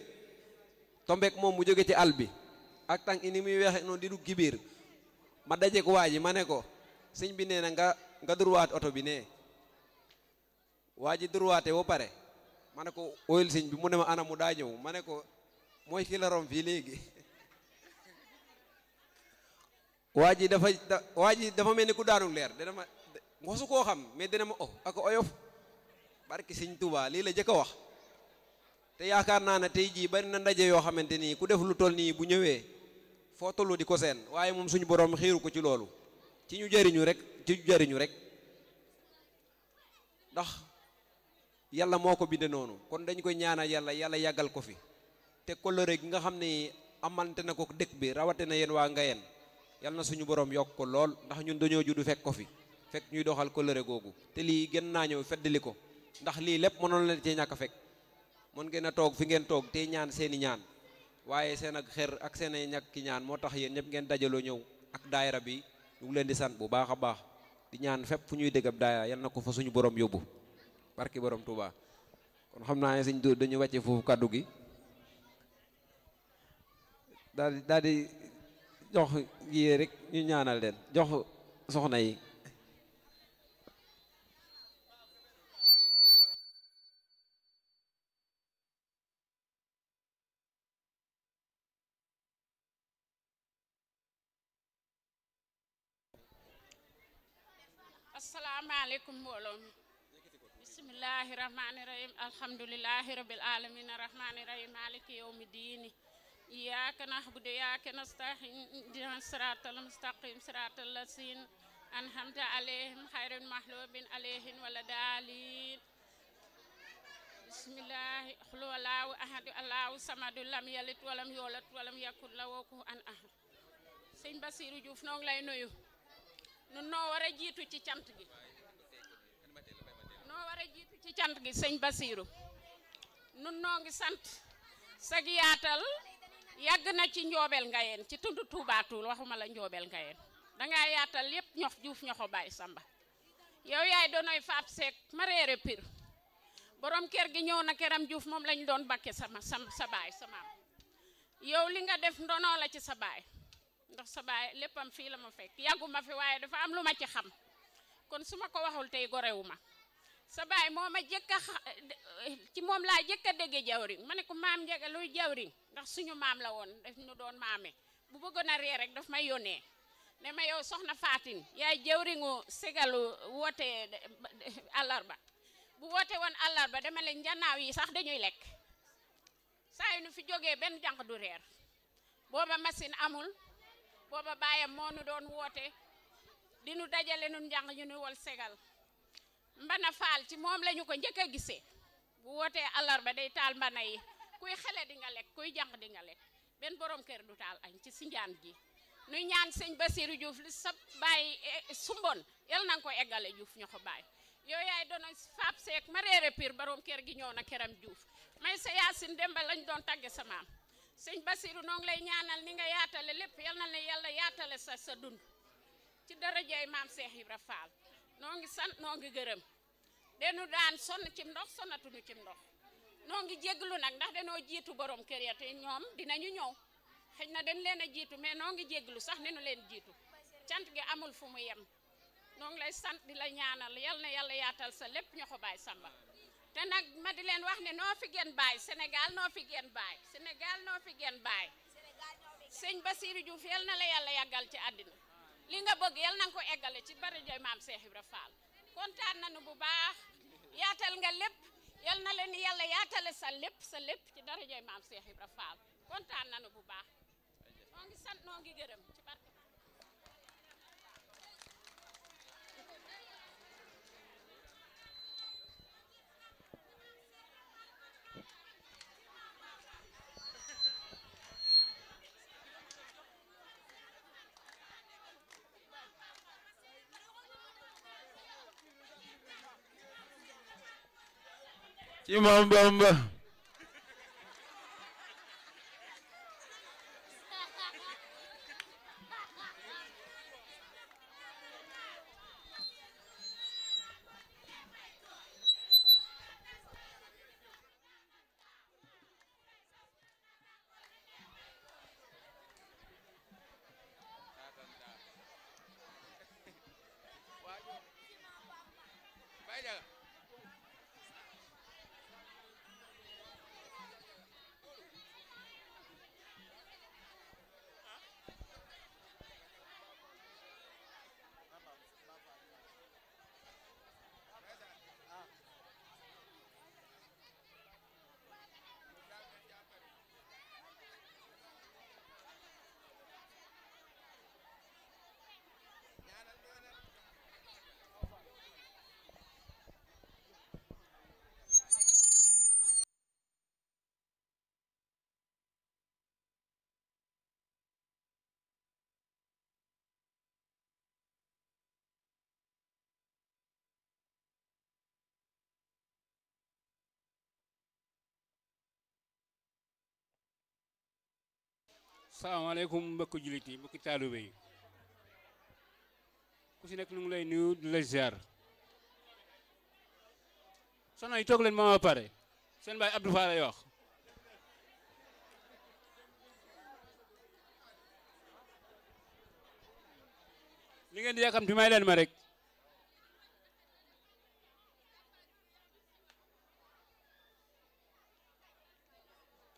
tombeek moom mu jóge ci àll bi ak tànk ni muy weexe noonu di dugg ci biir ma daje ko waa ji ma ne ko sëñ bi nee na nga durwaat oto bi nee waa ji durwaate ba pare ma ne ko oyul sëñ bi mu ne ma ana mu daa ñëw ma ne ko mooy ki la rom fii léegi waa ji dafa mel ni ku daanu leer dana ma mosu koo xam mais dana ma ak oyof barki sëñ Tuubaa lii la jëkk a wax te yaakaar naa ne tey jii bari na ndaje yoo xamante nii ku def lu toll nii bu ñëwee foo tollu di ko seen waaye moom suñu borom xiiru ko ci loolu ci ñu jariñu rek ndax yàlla moo ko binde noonu kon dañ koy ñaanal yàlla yàggal ko fi te kóllëre gi nga xam ne amante na ko dëkk bi rawate na yéen waa Ngayeen yàlla na suñu borom yokk ko lool ndax ñun dañoo juddu fekk ko fi fekk ñuy doxal kóllëre googu te lii gën naa ñëw feddali ko ndax lii lépp mënoon leen cee ñàkk a fekk mën ngeen a toog fi ngeen toog te ñaan seeni ñaan waaye seen ak xer ak seen ay ñàkk ki ñaan moo tax yéen ñëpp ngeen dajaloo ñëw ak daayira bi ñu ngi leen di sant bu baax a baax di ñaan fépp fu ñuy dégg ab daayira yal na ko fa suñu borom yóbbu barki borom Touba kon xam naa ne sëñ Dóor dañu wàcce foofu kàddu gi daal di jox yi rek ñu ñaanal leen jox soxna yi asalaamaaleykum mbooloo mi bismillahi rahmani rahim alhamdulillahi rabbil alamin arrahmani rahim maliki yawmi diini iyyaka na'budu wa iyyaka nasta'in ihdinas siratal mustaqim siratal lazina an'amta alayhim ghayril maghdubi alayhim waladdallin bismillahi qul huwallahu ahad allahu samad lam yalid walam yulad walam yakul lahu kufuwan ahad sëñ Bassirou Diouf noo ngi lay nuyu nun noo war a jiitu ci cant gi sëñ Bassirou nun noo ngi sant sag yaatal yàgg na ci njoobel Ngayeen ci tund Touba Toul waxuma la njoobel Ngayeen dangaa yaatal lépp ñox Diouf ñoxo Baye Samba yow yaay doonoy faab seek ma réere pir borom kër gi ñëw na këram Diouf moom lañ doon bakke sa baay sa maam yow li nga def ndonoo la ci sa baay ndax sa baay léppam fii la ma fekk yàgguma fi waaye dafa am lu ma ci xam kon su ma ko waxul tey gorewu ma sa baay moo ma jëkk a ci moom laa jëkk a dégge jawriñ ma ne ko maam njega luy jawriñ ndax suñu maam la woon daf ñu doon maame bu bëggoon a ree rek daf may yónnee ne ma yow soxna Fatin yaay jawriñu segalu woote àllarba bu woote woon àllarba dama leen njanaaw yi sax dañuy lekk saa yu nu fi jógee benn jànq du reer booba machine amul booba baayam moo nu doon woote di nu dajale nun njàng ñu nu wol segal mbana faal ci moom lañu ko njëkk a gisee bu wootee àllarba day taal mbana yi kuy xele di nga lekk kuy jàng di nga lekk benn borom kër du taal añ ci sinjaan ji nuy ñaan sëñ Bassirou Diouf li sa baay sumbon yal na nga ko eggale Diouf ñoo ko baay yow yaay doon faab seek ma réere pir borom kër gi ñëw na këram Diouf may sa Yaasin Demba lañ doon tagge sa maam sëñ Bassirou noo ngi lay ñaanal ni nga yaatale lépp yal na ne yàlla yaatale sa dund ci darajay maam Cheikh Ibra Fall noo ngi sant noo ngi gërëm denu daan sonn cim ndox sonnatuñu cim ndox noo ngi jéglu nag ndax danoo jiitu borom kër ya te ñoom dinañu ñëw xëy na dañ leen a jiitu mais noo ngi jéglu sax ni nu leen jiitu cant gi amul fu mu yem noo ngi lay sant di la ñaanal yal na yàlla yaatal sa lépp ñoo ko Baye Samba te nag ma di leen wax ne noo fi gen baay Sénégal noo fi gen baay Sénégal noo fi gen baay sëñ Bassirou Diouf yal na la yàlla yàggal ci àddina li nga bëgg yal na nga ko eggale ci barajoy maam Cheikh Ibra Fall kontaan nañu bu baax yaatal nga lépp yal na leen yàlla yaatale sa lépp ci darajoy maam Cheikh Ibra Fall kontaan nañu bu baax noo ngi sant noo ngi gërëm ci barke ci Maam Bamba salaamaaleykum mbokki jullit yi mbokki taalibe yi ku si nekk nu ngi lay nuyu di la ziar soxna yi toog leen ma pare seen baay Abdou Fall lay wax li ngeen di yàkkamti may leen ma rek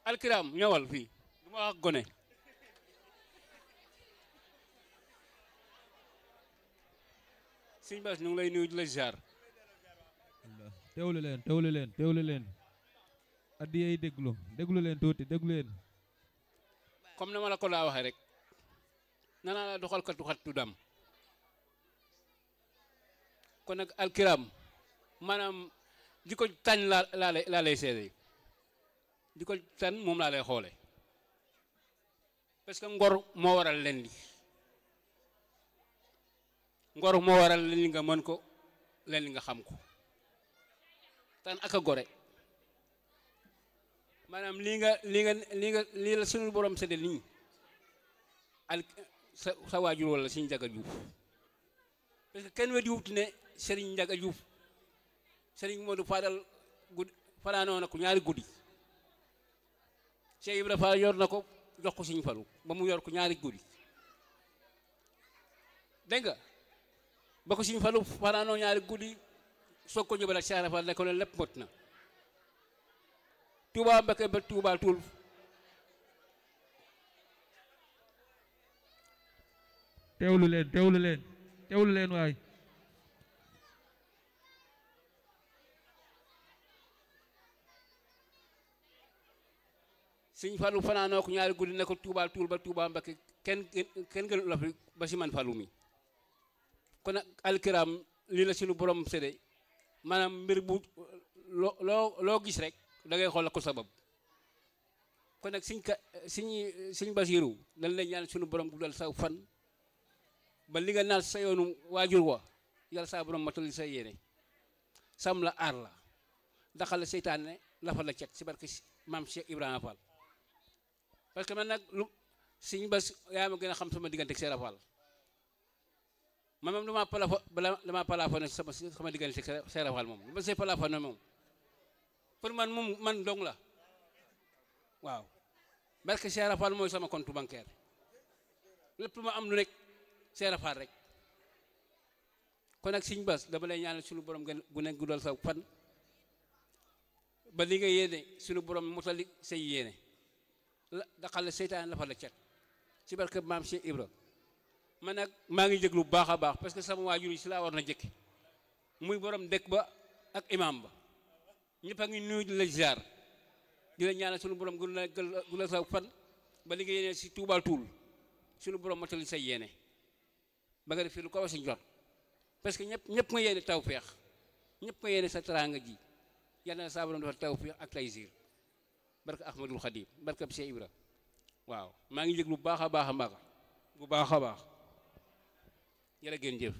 alkiram ñëwal fii du ma wax gone sëñ Bass ñu ngi lay nuyu di la ziar teewlu leen addi yey déglu leen tuuti déglu leen comme na ma la ko laa waxee rek nanaa la doxal katu xattu dam kon nag alkiram maanaam di ko tànn laa lay seede di ko tànn moom laa lay xoole parce que ngor moo waral leen li ngor moo waral leen li nga mën ko leen li nga xam ko tan ak a gore maanaam lii la suñu borom séddale nii sa waajur wala Serigne Ndiaga Diouf parce que kenn weddi wut ne Serigne Ndiaga Diouf Serigne Modou Fadal guddi fanaanoo na ko ñaari guddi Cheikh Ibra Fall yor na ko jox ko Serigne Fallou ba mu yor ko ñaari guddi dégg nga ba ko Serigne Fallou fanaanoo ñaari guddi soog ko ñëbal ak Cheikh Ibra Fall ne ko leen lépp mot na Touba Mbacké ba Touba Toul teewlu leen waay Serigne Fallou fanaanoo ko ñaari guddi ne ko Touba Toul ba Touba Mbacké kenn gënu la fi ba si man Fallou mi kon nag alkiram lii la suñu borom séddee maanaam mbir bu loo gis rek da ngay xool la ko sabab kon nag Serigne Bassirou dañ lay ñaan suñu borom guddal sa fan ba li nga naan sa yoonu waajur wa yàlla saa borom matal sa yéene sam la aar la daxal la seytaane la fa la cet si barke maam Cheikh Ibrahima Fall parce que man nag lu Serigne Bass yaa ma gën a xam sama diggante ak Cheikh Fall man moom damaa palaafone sama diggante ak Cheikh Fall moom lu ma see palaafone moom pour man dong la waaw barke Cheikh Fall mooy sama compte bancaire lépp lu ma am lu rek Cheikh Fall rek kon nag Serigne Bass dama lay ñaanal suñu borom gu nekk guddal sa fan ba li nga yéene suñu borom motali say yéene la daxal la seytaan la fa la cet ci barke maam Cheikh Ibra man nag maa ngi jéglu bu baax a baax parce que sama waajur yi si laa war na jëkk muy borom dëkk ba ak imam ba ñëpp a ngi nuyu di la ziar di la ñaanal suñu borom gu la sa fan ba li nga yéene si Touba Toul suñu borom motali say yéene ba nga def fi lu ko wax si njot parce que ñëpp nga yéene tawfeex ñëpp nga yéene sa teraanga ji yàlla na saa borom dafa tawfeex ak taysiir barka Ahmadul Xadim barka Cheikh Ibra waaw maa ngi jéglu bu baax a baax bu baax a baax yàlla ngeen jëf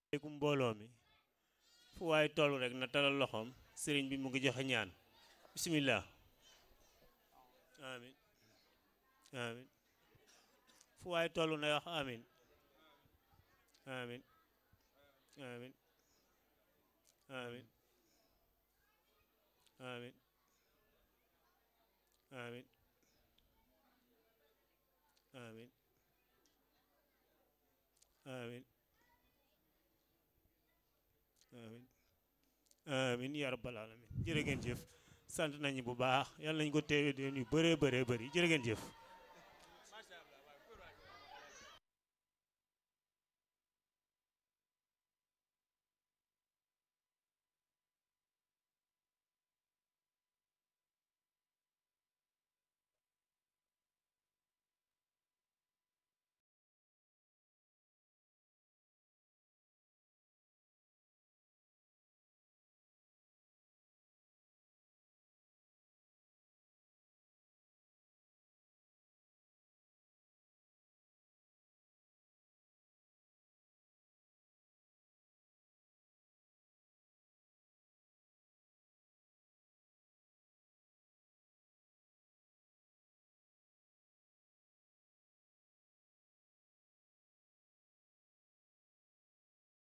aleykum mbooloo mi fu waaye toll rek na talal loxoom sëriñ bi mu ngi joxe ñaan bismillah amin amin fu waaye toll na wax amin amin amin amin amin amin amin amin amin amin yaa rabbal alamin jërë ngeen jëf sant nañu bu baax yàlla nañu ko teewee déen yu bëree bëri jërë ngeen jëf